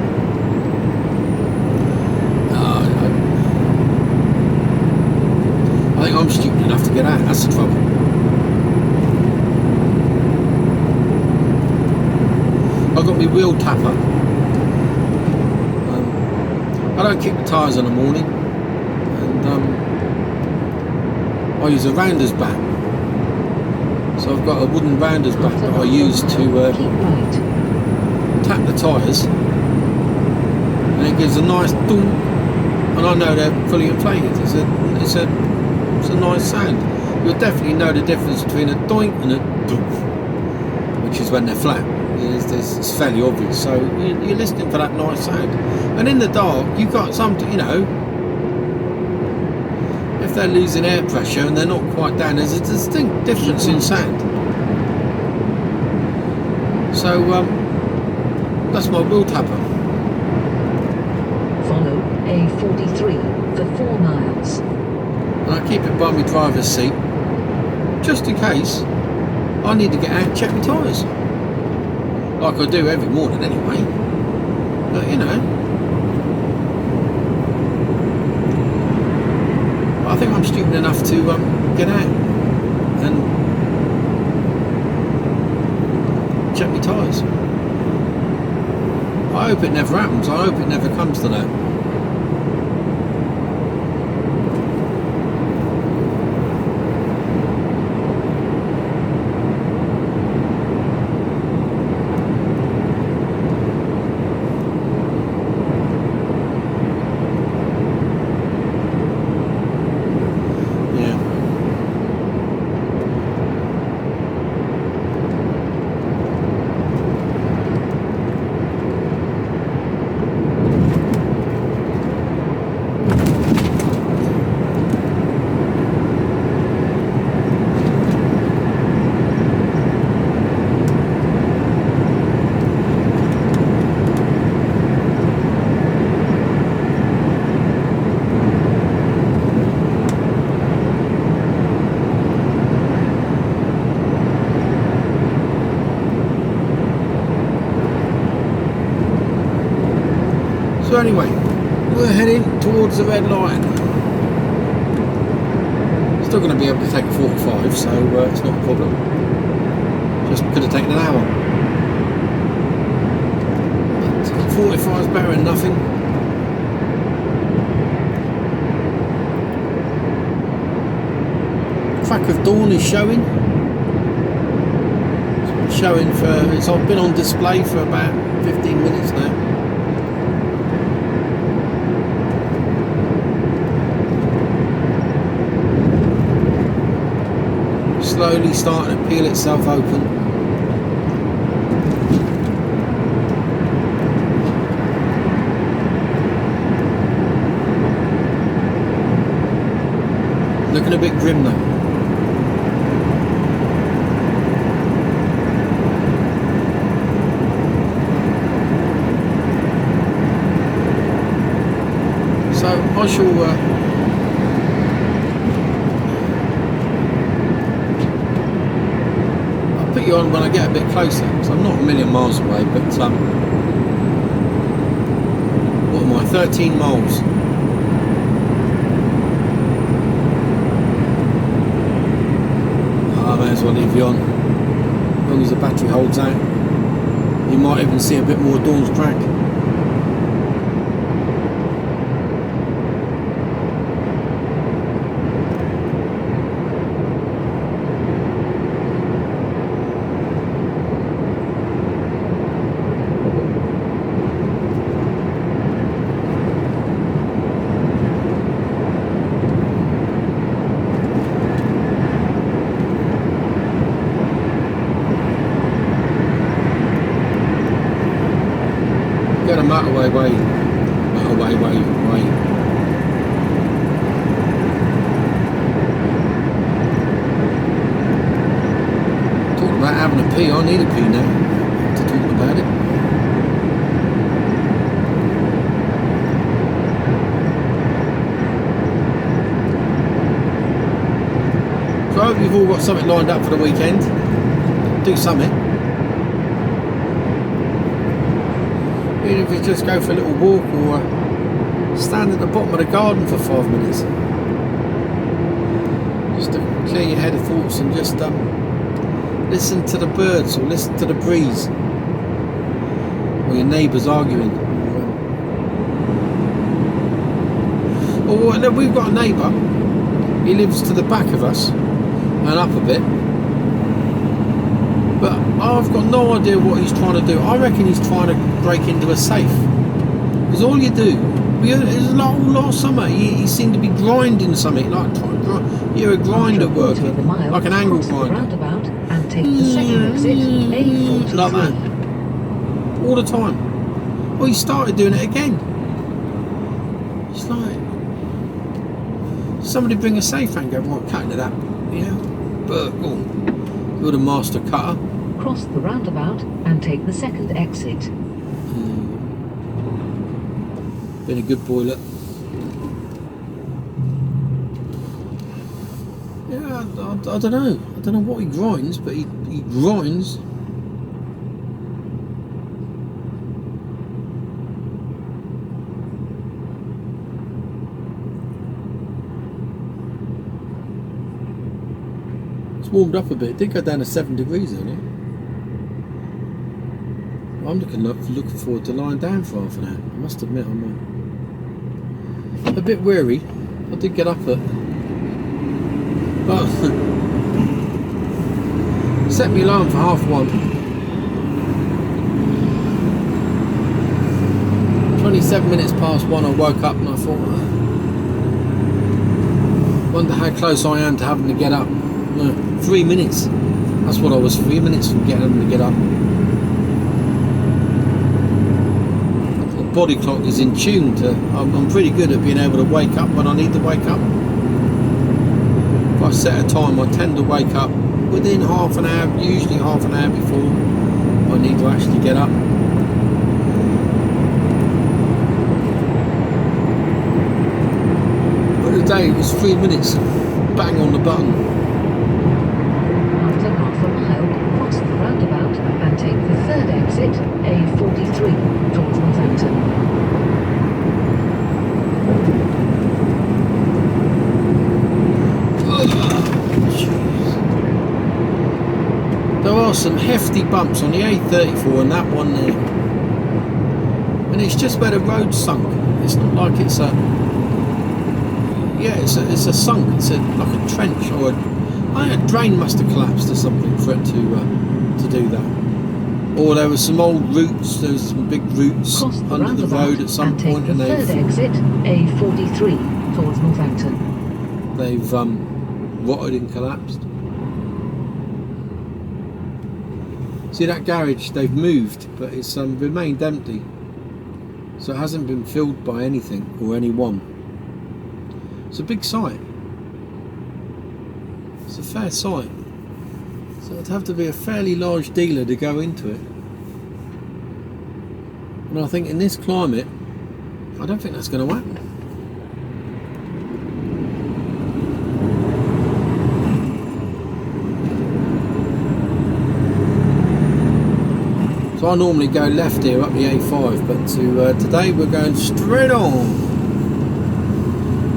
I think I'm stupid enough to get out. That's the trouble. I got my wheel tapper. I don't kick the tyres in the morning, and I use a rounder's back. So I've got a wooden rounder's back that I use to tap the tyres, and it gives a nice dunk, and I know they're fully inflated. It's a nice sound. You'll definitely know the difference between a doink and a dunk, which is when they're flat. It's fairly obvious. So you're listening for that nice sound, and in the dark you've got something, you know, if they're losing air pressure and they're not quite down, there's a distinct difference in sound. So that's my wheel tapper. Follow A43 for 4 miles. And I keep it by my driver's seat, just in case I need to get out and check my tyres. Like I do every morning anyway. But you know, I think I'm stupid enough to get out and check my tyres. I hope it never happens. I hope it never comes to that. So anyway, we're heading towards the red line. Still going to be able to take a 45, so it's not a problem. Just could have taken an hour. But 45 is better than nothing. Crack of dawn is showing. showing for, it's been on display for about 15 minutes now. Slowly starting to peel itself open. Looking a bit grim though. So I shall I'll put you on when I get a bit closer, because I'm not a million miles away, but what am I, 13 miles. I may as well leave you on, as long as the battery holds out. You might even see a bit more Dawn's track. Get a motorway way. Talking about having a pee, I need a pee now to talk about it. So I hope you've all got something lined up for the weekend. Do something. Even if you just go for a little walk or stand at the bottom of the garden for 5 minutes. Just to clear your head of thoughts and just listen to the birds or listen to the breeze. Or your neighbours arguing. Or we've got a neighbour. He lives to the back of us and up a bit. But I've got no idea what he's trying to do. I reckon he's trying to break into a safe. Because all you do, it was last summer, he seemed to be grinding something, like you're a grinder working, like an angle grinder. Roundabout and take the second exit, A43. Like that. All the time. Well, he started doing it again. It's like, somebody bring a safe and go, right, cutting it up. Yeah. But, you're the master cutter. Cross the roundabout and take the second exit. Been a good boy, look. Yeah, I don't know. I don't know what he grinds, but he grinds. It's warmed up a bit. It did go down to 7 degrees earlier. I'm looking forward to lying down for half an hour. I must admit, I'm a bit weary. I did get up at, but set me alarm for 1:30. 27 minutes past 1, I woke up and I thought, wonder how close I am to having to get up. No, 3 minutes. That's what I was, 3 minutes from getting to get up. Body clock is in tune to, I'm pretty good at being able to wake up when I need to wake up. If I set a time, I tend to wake up within half an hour, usually half an hour before I need to actually get up. But today it was 3 minutes, bang on the button. After half a mile, cross the roundabout and take the third exit, A43, towards Northampton. There are some hefty bumps on the A34 and that one there. And it's just where the road's sunk. It's not like it's a... Yeah, it's a sunk. It's like a trench or a... I think a drain must have collapsed or something for it to to do that. Or there were some old roots, there was some big roots Cross the under the road at some point, and take the third exit, A43 towards Northampton. They've rotted and collapsed. See that garage, they've moved, but it's remained empty. So it hasn't been filled by anything or anyone. It's a big site. It's a fair site. So it'd have to be a fairly large dealer to go into it. And I think in this climate, I don't think that's going to happen. So I normally go left here up the A5, but today we're going straight on.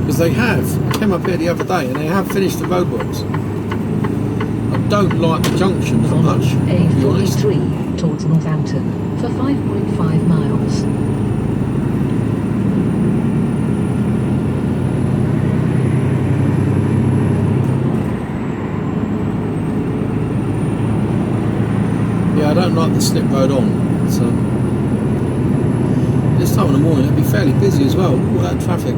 Because they have. I came up here the other day and they have finished the roadworks. I don't like the junction that much, to be honest. A43 towards Northampton for 5.5 miles. Yeah, I don't like the slip road on. So this time in the morning it'll be fairly busy as well, all that traffic.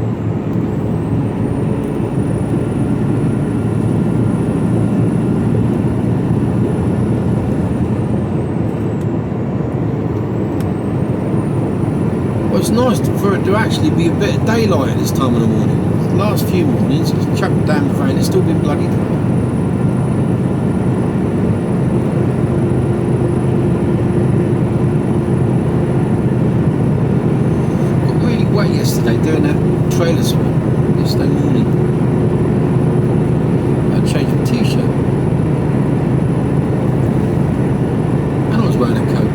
It's nice for it to actually be a bit of daylight at this time of the morning. The last few mornings, it's chucked down the rain, it's still been bloody dark. Got really wet yesterday doing that trailer swap yesterday morning. I changed my t-shirt. And I was wearing a coat.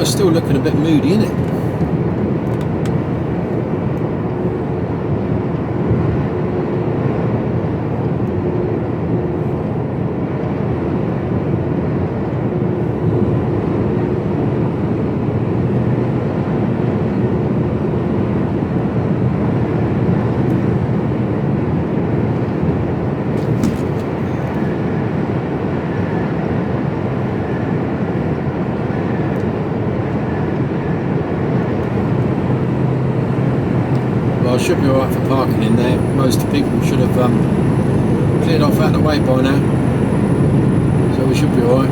It's still looking a bit moody, isn't it? Should be alright for parking in there. Most people should have cleared off out of the way by now, so we should be alright.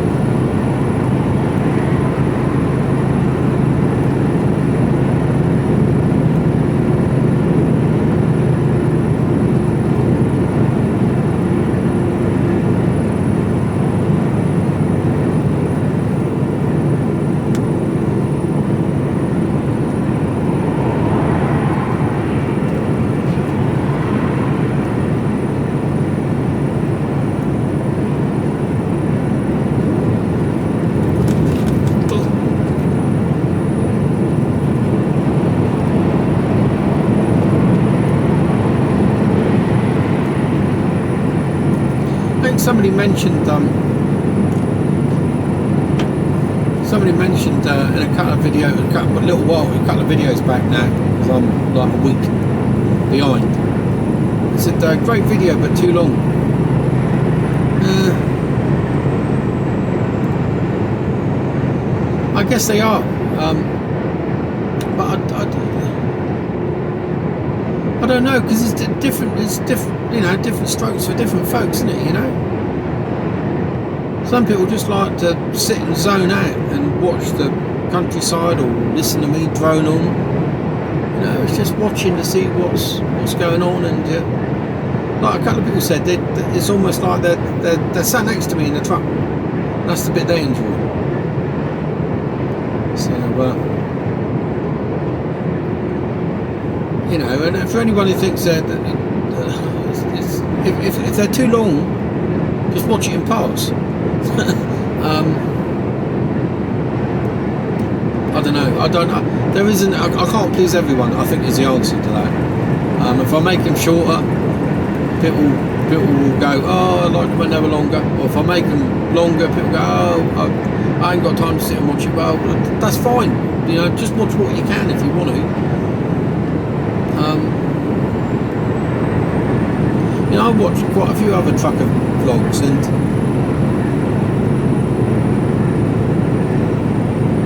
Somebody mentioned in a couple of videos, a couple of videos back now, because I'm like a week behind. It said great video but too long. I guess they are, but I don't know, because it's different, you know, different strokes for different folks, isn't it, you know? Some people just like to sit and zone out and watch the countryside or listen to me drone on. You know, it's just watching to see what's going on, and like a couple of people said, it's almost like they're sat next to me in the truck. That's the bit they enjoy. So, you know, and for anyone who thinks that if they're too long, just watch it in parts. I don't know. There isn't. I can't please everyone, I think, is the answer to that. If I make them shorter, people people will go, oh, I like them when they were longer. Or if I make them longer, people go, oh, I ain't got time to sit and watch it. Well, that's fine. You know, just watch what you can if you want to. You know, I watched quite a few other trucker vlogs, and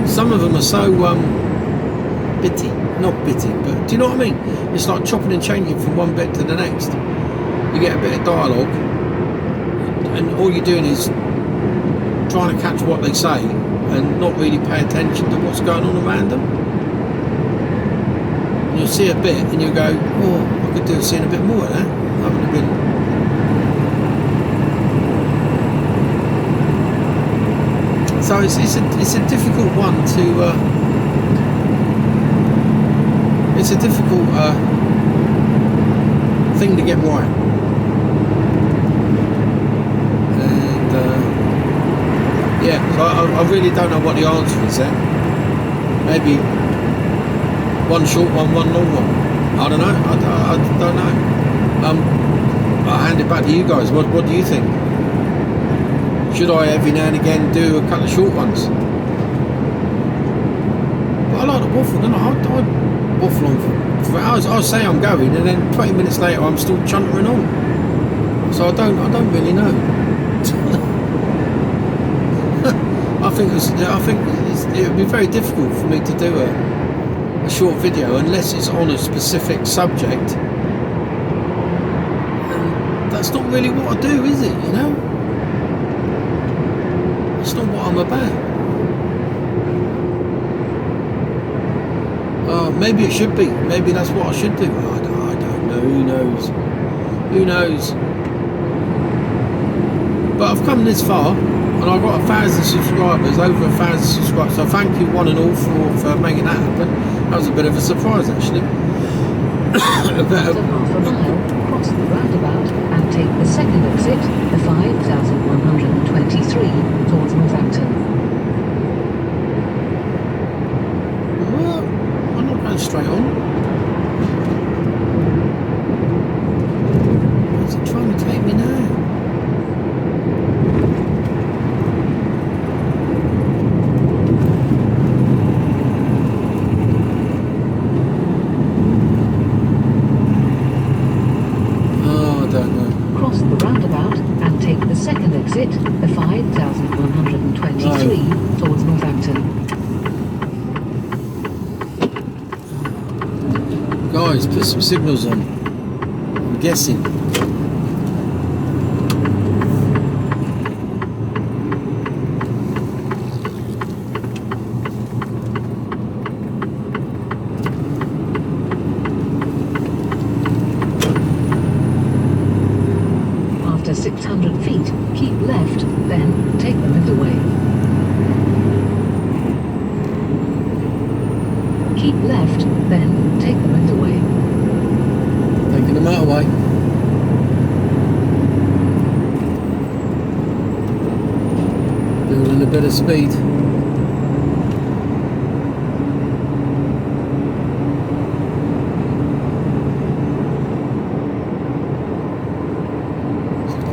some of them are so bitty, not bitty, but do you know what I mean? It's like chopping and changing from one bit to the next. You get a bit of dialogue, and all you're doing is trying to catch what they say and not really pay attention to what's going on around them. And you'll see a bit and you'll go, oh, I could do with seeing a bit more of that. That would have been. So it's a difficult one to. It's a difficult thing to get right. Yeah, so I really don't know what the answer is there. Maybe one short one, one long one. I don't know. I don't know. I'll hand it back to you guys. What do you think? Should I every now and again do a couple of short ones? But I like to waffle, don't I? I waffle on for hours. I say I'm going, and then 20 minutes later I'm still chuntering on. So I don't really know. I think it would be very difficult for me to do a short video unless it's on a specific subject, and that's not really what I do, is it? You know, it's not what I'm about. Maybe it should be. Maybe that's what I should do. I don't know. Who knows? Who knows? But I've come this far. And I've got 1,000 subscribers, over 1,000 subscribers, so thank you one and all for making that happen. That was a bit of a surprise, actually. After half a mile, cross the roundabout and take the second exit, the 5,123, towards Northampton. Well, I'm not going straight on. Where's it trying to take me now? Exit the 5,123 towards Northampton. Guys, put some signals on. I'm guessing. After 600 feet, keep left, then take the motorway. Keep left, then take the motorway. Taking the motorway. Building a bit of speed.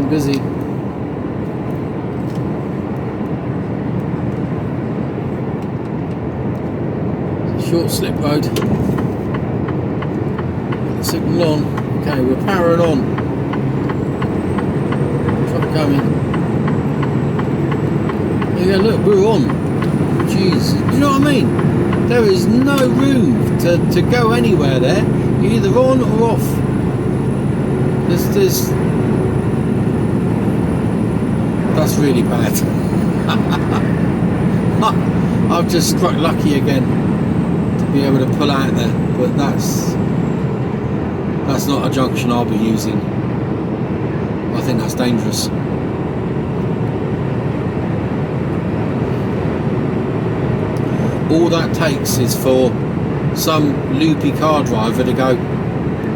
Busy. Short slip road. Got the signal on. Okay, we're powering on. Truck coming. There you go, look, we're on. Jeez, do you know what I mean? There is no room to go anywhere there. You're either on or off. There's that's really bad. I've just struck lucky again to be able to pull out there, but that's not a junction I'll be using. I think that's dangerous. All that takes is for some loopy car driver to go,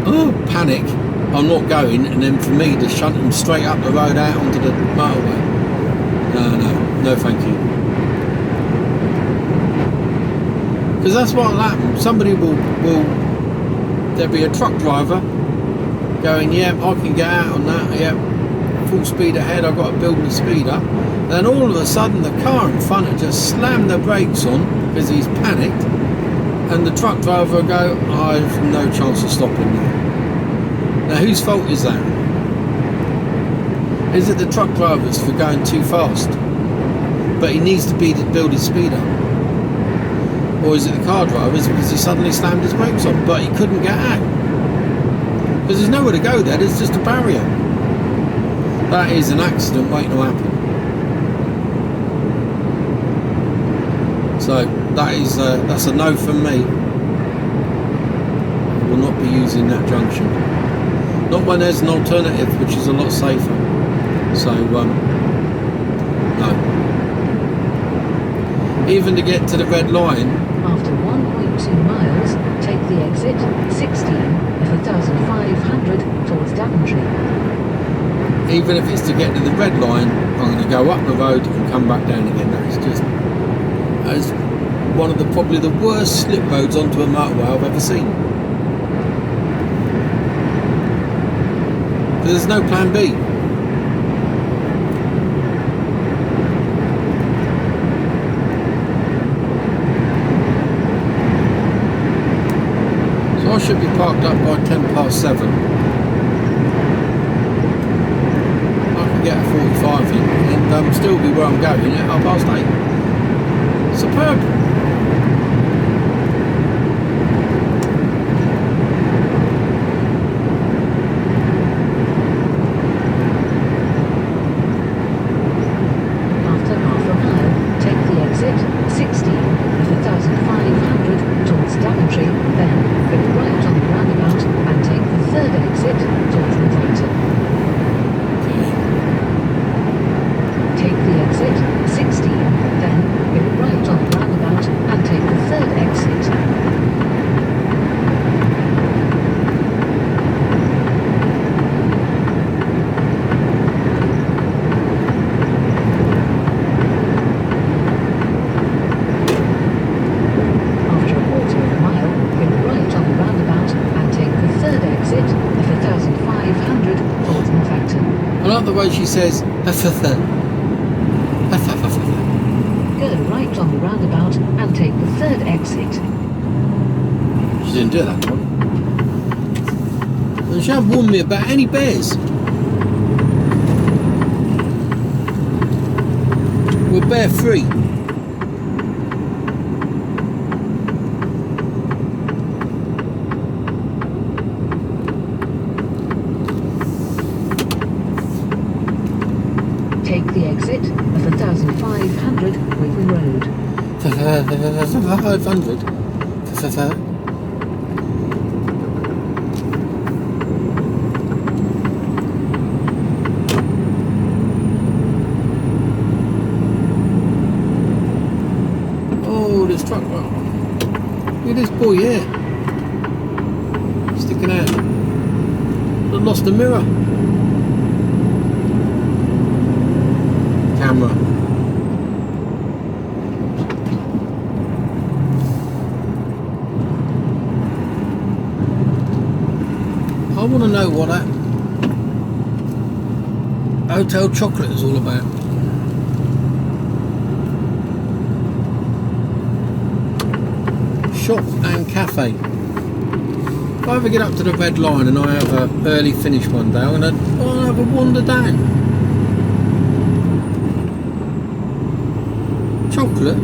oh, panic, I'm not going, and then for me to shunt them straight up the road out onto the motorway. No thank you. Because that's what will happen. Somebody will there'll be a truck driver going, yeah, I can get out on that, yeah, full speed ahead, I've got to build my speed up. Then all of a sudden the car in front had just slammed the brakes on because he's panicked, and the truck driver will go, I've no chance of stopping now. Now whose fault is that? Is it the truck driver's for going too fast, but he needs to build his speed up? Or is it the car driver's because he suddenly slammed his brakes on, but he couldn't get out? Because there's nowhere to go there, there's just a barrier. That is an accident waiting to happen. So that's a no from me. I will not be using that junction. Not when there's an alternative which is a lot safer. So no. Even to get to the red line. After 1.2 miles, take the exit 16 of 1,500 towards Daventry. Even if it's to get to the red line, I'm going to go up the road and come back down again. That is one of probably the worst slip roads onto a motorway I've ever seen. There's no plan B. So I should be parked up by 7:10. I can get a 45 in and still be where I'm going at 8:30. Superb. After half a mile, take the exit 16 of 1,500 towards Daventry, then go right on the roundabout and take the third exit towards Newbury. Take the exit 16, then go right on the roundabout and take the third exit. After a quarter of a mile, go right on the roundabout and take the third exit of 1,500 towards Northampton. I like the way she says, Go right on the roundabout and take the third exit. She didn't do that one. And she hasn't warned me about any bears. We're bear free. Take the exit of 1,500 Whitby Road. 500. Oh, this truck. Look at this boy here. Sticking out. I lost the mirror. Camera. I want to know what that hotel chocolate is all about. Shop and cafe. If I ever get up to the red line and I have an early finish one day, I'm going to have a wander down. Chocolate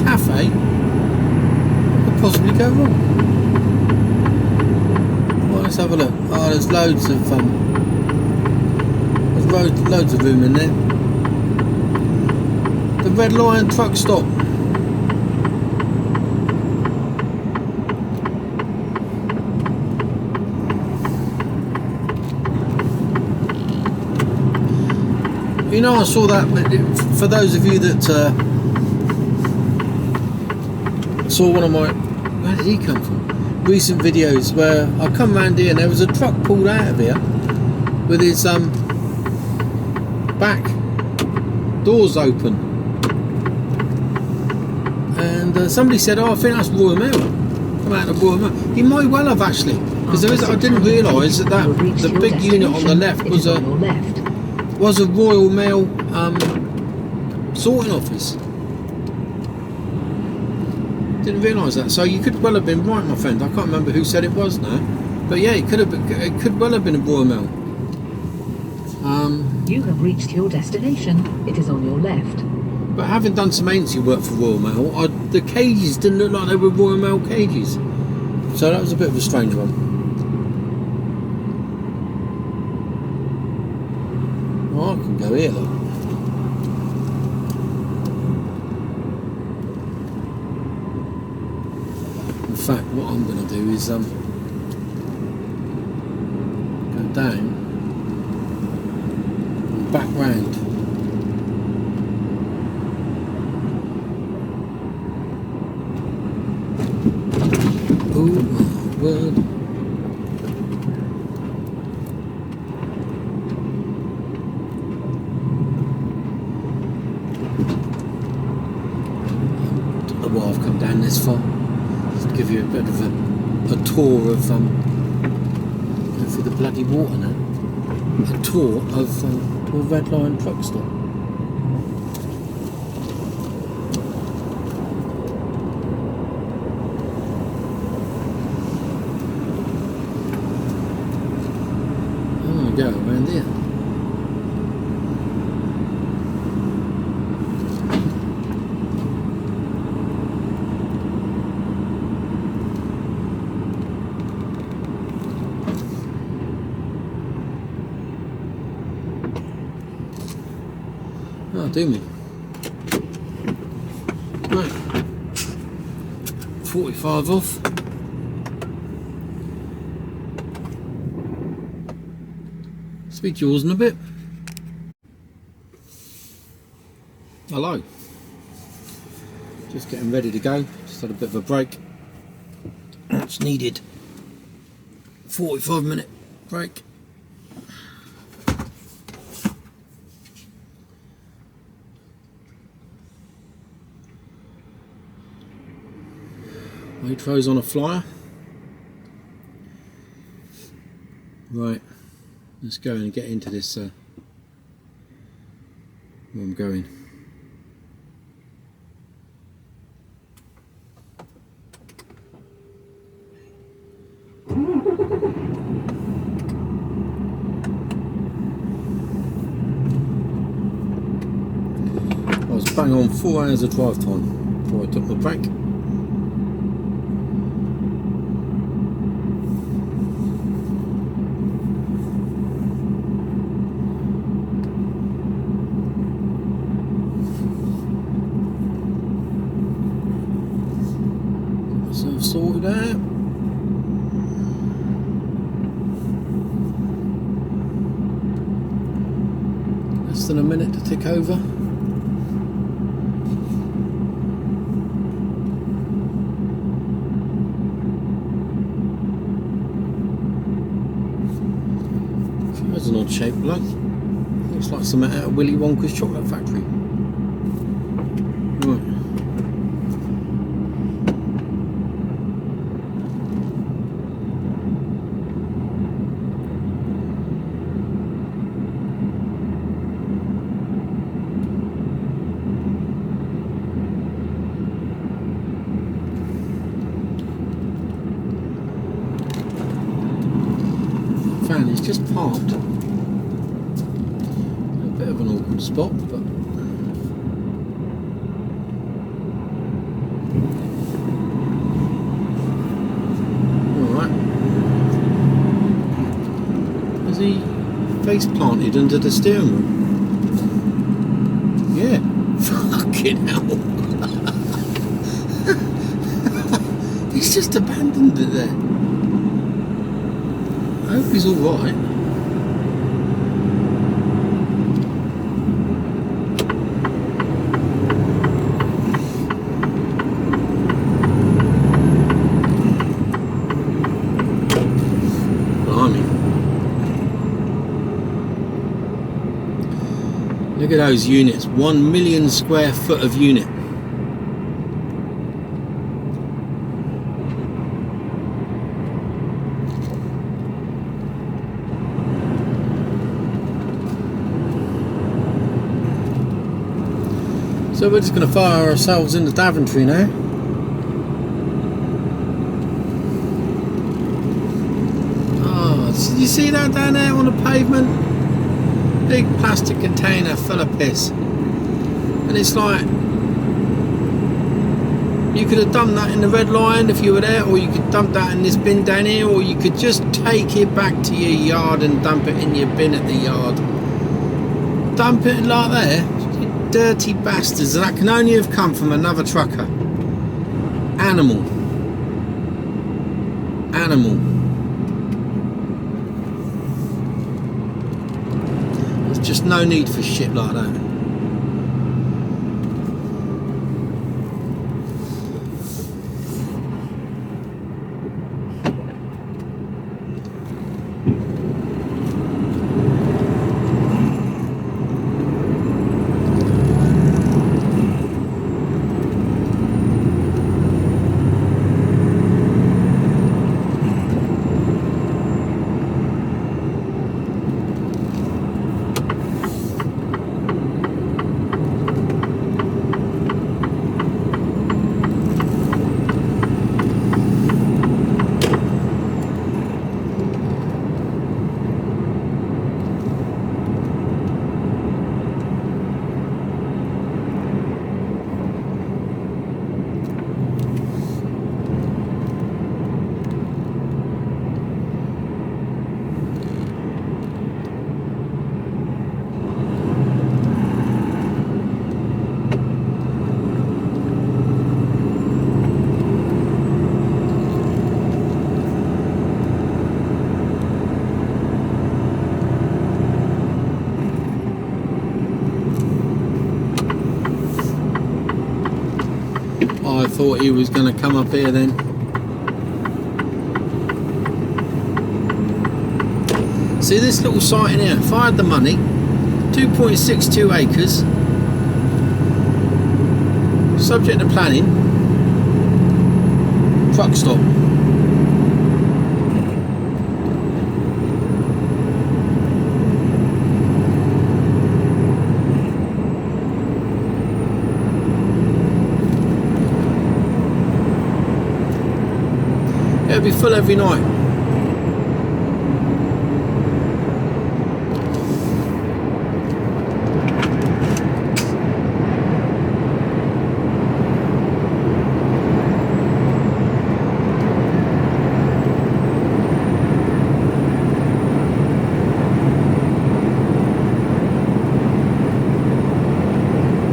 cafe, what could possibly go wrong? Well, let's have a look. Oh, there's loads of loads of room in there. The Red Lion truck stop. You know, I saw that, for those of you that saw one of my, where did he come from? Recent videos where I come round here and there was a truck pulled out of here with his back doors open. And somebody said, oh, I think that's Royal Mail. Come out of Royal Mail. He might well have actually. Because I didn't realise that the big unit on the left was a Royal Mail sorting office. Didn't realise that. So you could well have been right, my friend. I can't remember who said it was now, but yeah, it could well have been a Royal Mail. You have reached your destination. It is on your left. But having done some agency work for Royal Mail, the cages didn't look like they were Royal Mail cages. So that was a bit of a strange one. Oh, I can go here, look. In fact, what I'm going to do is go down and back round. Oh my word. I don't know why I've come down this far. Just to give you a bit of a tour of go through the bloody water now. A tour of a Red Lion truck stop. Go around there. Oh, do me. Right. 45 off. Speed yours in a bit. Hello. Just getting ready to go. Just had a bit of a break. Much needed. 45-minute break. Waitrose on a flyer. Right. Let's go and get into this where I'm going. I was bang on 4 hours of drive time before I took my break. Sorted out. Less than a minute to tick over. That's an odd shaped bloke. Looks like something out of Willy Wonka's chocolate factory. Right. Fan is just parked. A bit of an awkward spot, but alright. Is he face planted under the steering wheel? Yeah. Fucking hell. He's just abandoned it there. I hope he's alright. Blimey. Look at those units. 1 million square foot of unit. So we're just going to fire ourselves into Daventry now. Oh, did you see that down there on the pavement? Big plastic container full of piss. And it's like, you could have done that in the Red Lion if you were there, or you could dump that in this bin down here, or you could just take it back to your yard and dump it in your bin at the yard. Dump it like that, you dirty bastards. That can only have come from another trucker. Animal. There's just no need for shit like that. I thought he was going to come up here then. See this little site in here? If I had the money, 2.62 acres, subject to planning, truck stop. It'll be full every night.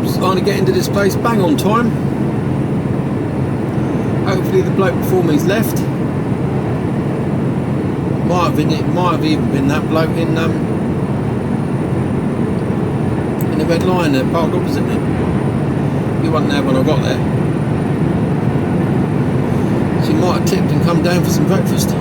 Starting to get into this place bang on time. Hopefully the bloke before me's left. It might have even been that bloke in the Red Lion that parked opposite me. He wasn't there when I got there. She might have tipped and come down for some breakfast.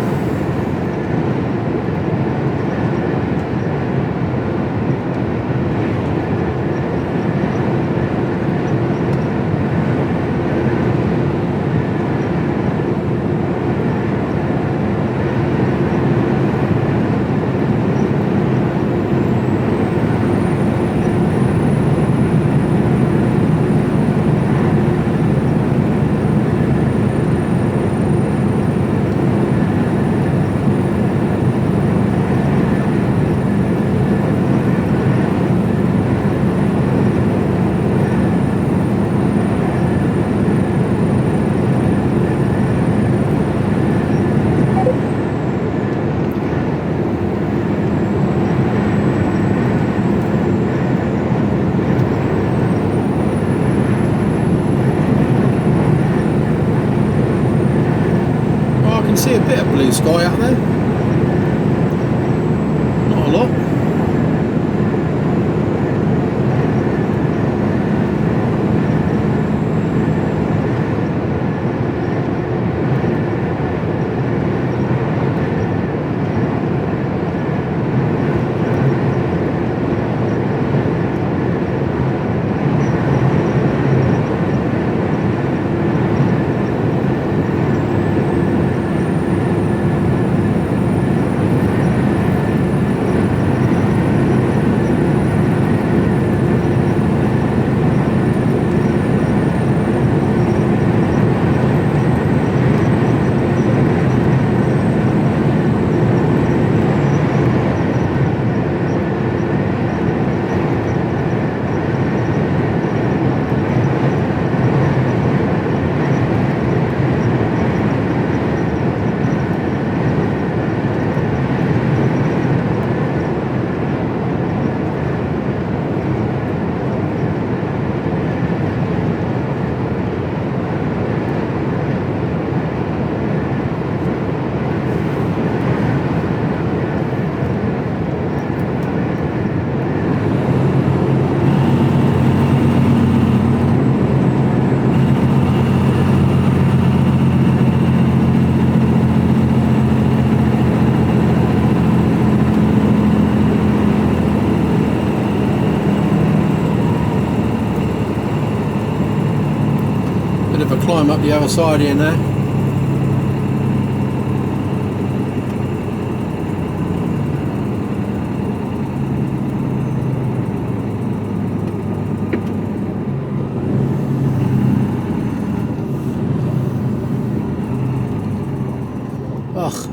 See a bit of blue sky up there. Not a lot. climb up the other side here now. Ugh.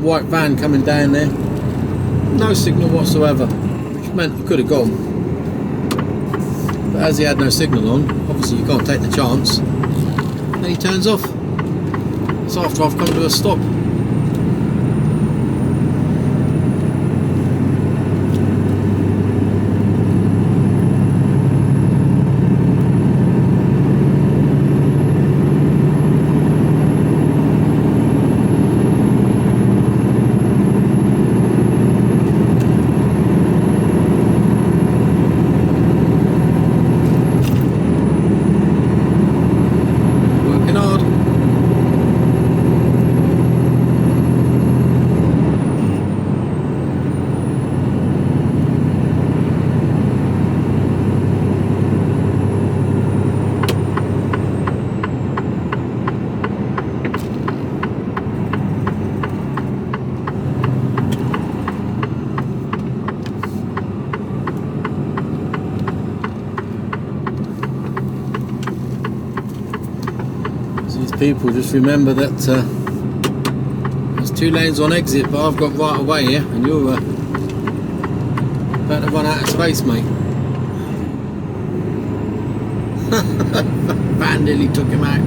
White van coming down there, no signal whatsoever, which meant he could have gone, but as he had no signal on, obviously you can't take the chance. Then he turns off. It's after I've come to a stop. People just remember that there's 2 lanes on exit, but I've got right away here, and you're about to run out of space, mate. Van nearly took him out.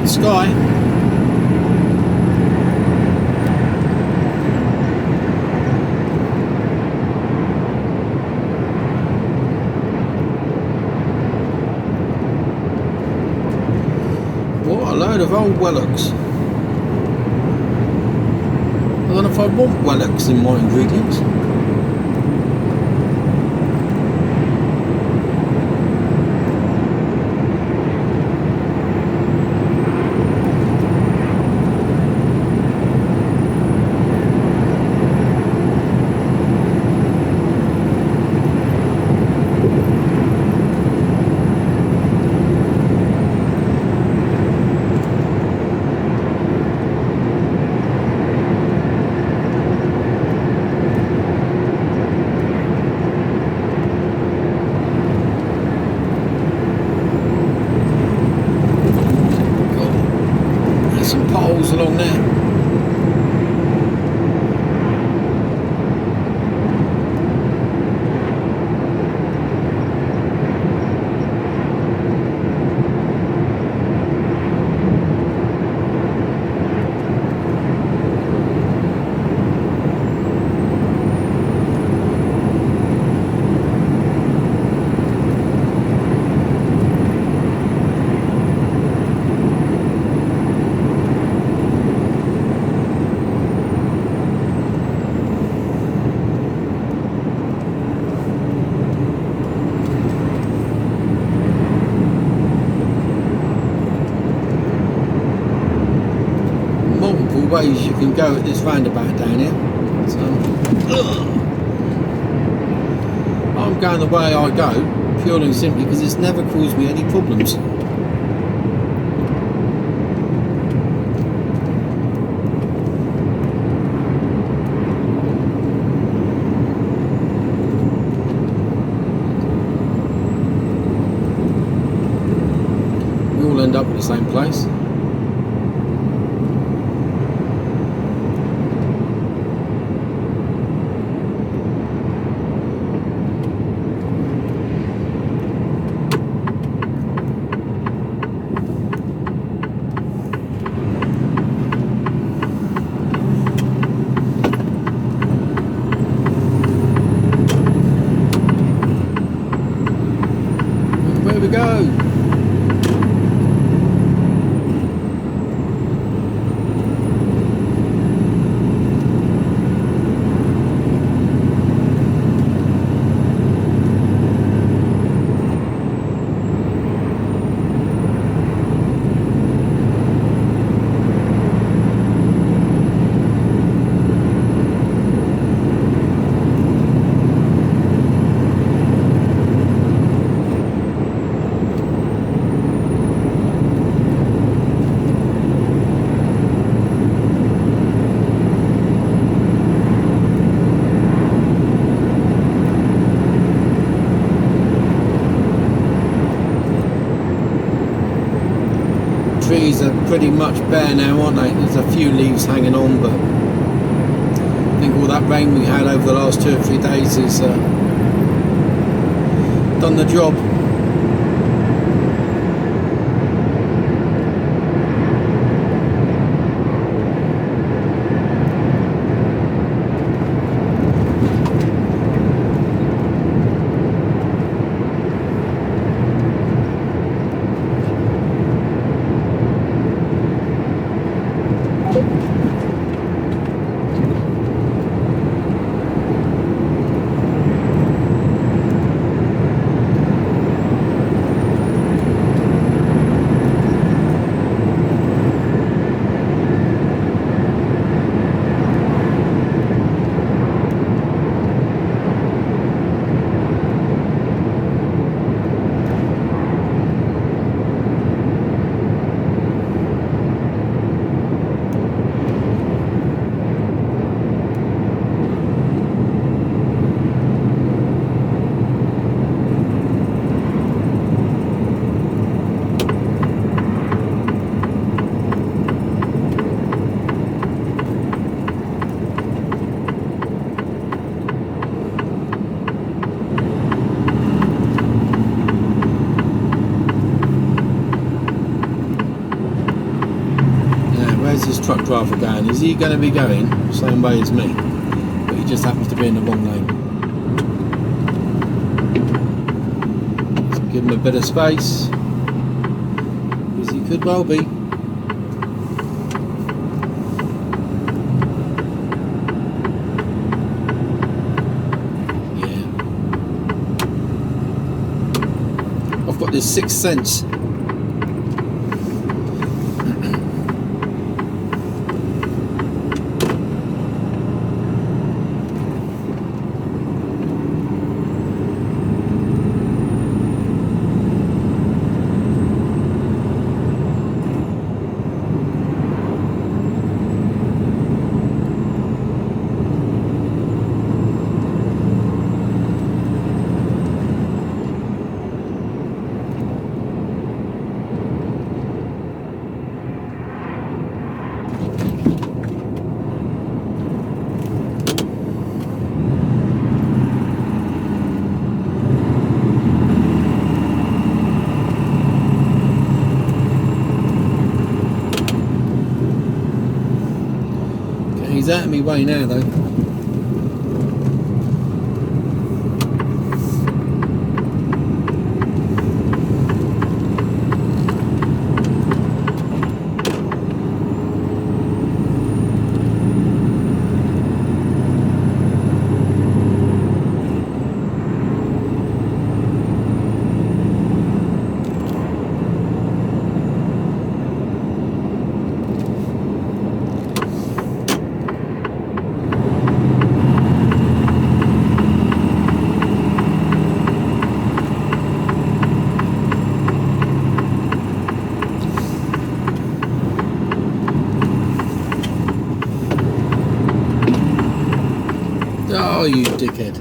Sky. What a load of old Wellocks. I don't know if I want Wellocks in my ingredients. ways you can go at this roundabout down here. So, I'm going the way I go purely and simply because it's never caused me any problems. We all end up at the same place. Where we go? Trees are pretty much bare now, aren't they? There's a few leaves hanging on, but I think all that rain we had over the last 2 or 3 days has done the job. Where's this truck driver going? Is he going to be going the same way as me? But he just happens to be in the wrong lane. Let's give him a bit of space, because he could well be. Yeah. I've got this sixth sense. He's out of my way now though. are you, dickhead?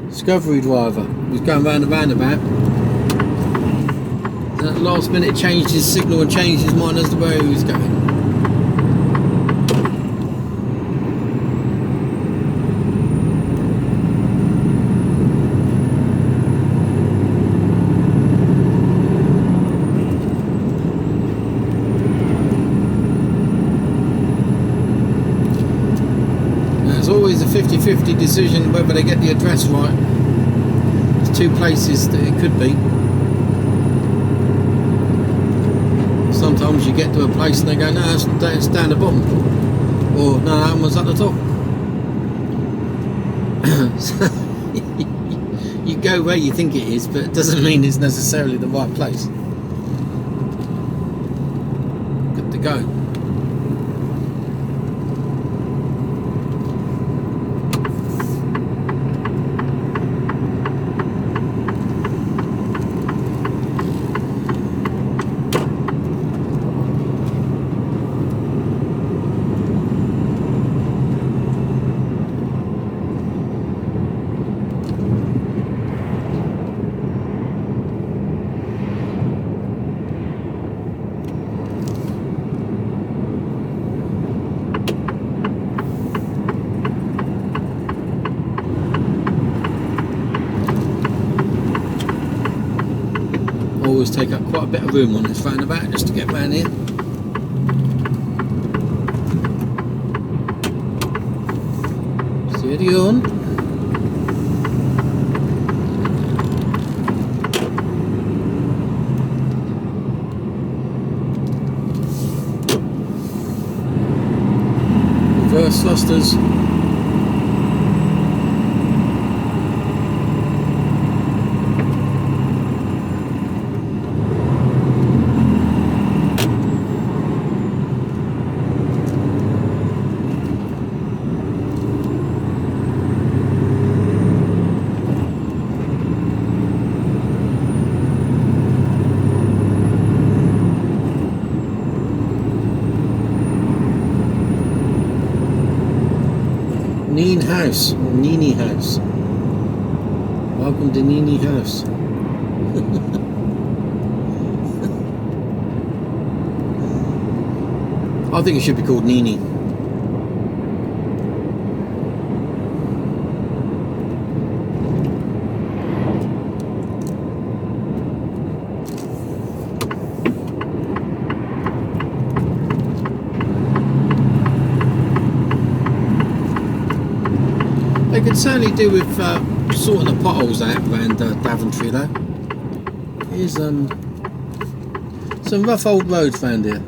Discovery driver was going round the roundabout, and at the last minute changed his signal and changed his mind as to where he was going. It's always a 50-50 decision whether they get the address right. There's two places that it could be. Sometimes you get to a place and they go, no, it's down the bottom. Or, no, that one's at the top. So, you go where you think it is, but it doesn't mean it's necessarily the right place. Good to go. Always take up quite a bit of room on this roundabout just to get round here. Steady on. Reverse thrusters. House, or Nini House. Welcome to Nini House. I think it should be called Nini. They could certainly do with sorting the potholes out around Daventry though. Here's some rough old roads round here.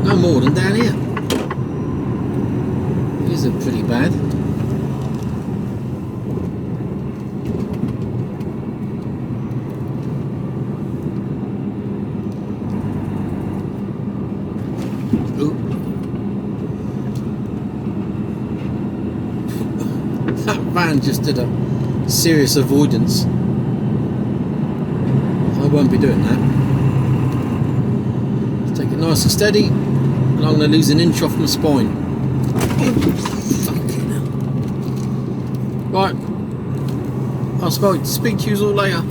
No more than down here. These are pretty bad. That van just did a serious avoidance. I won't be doing that. Let's take it nice and steady, and I'm going to lose an inch off my spine. Fucking hell. Right, I'll speak to you all later.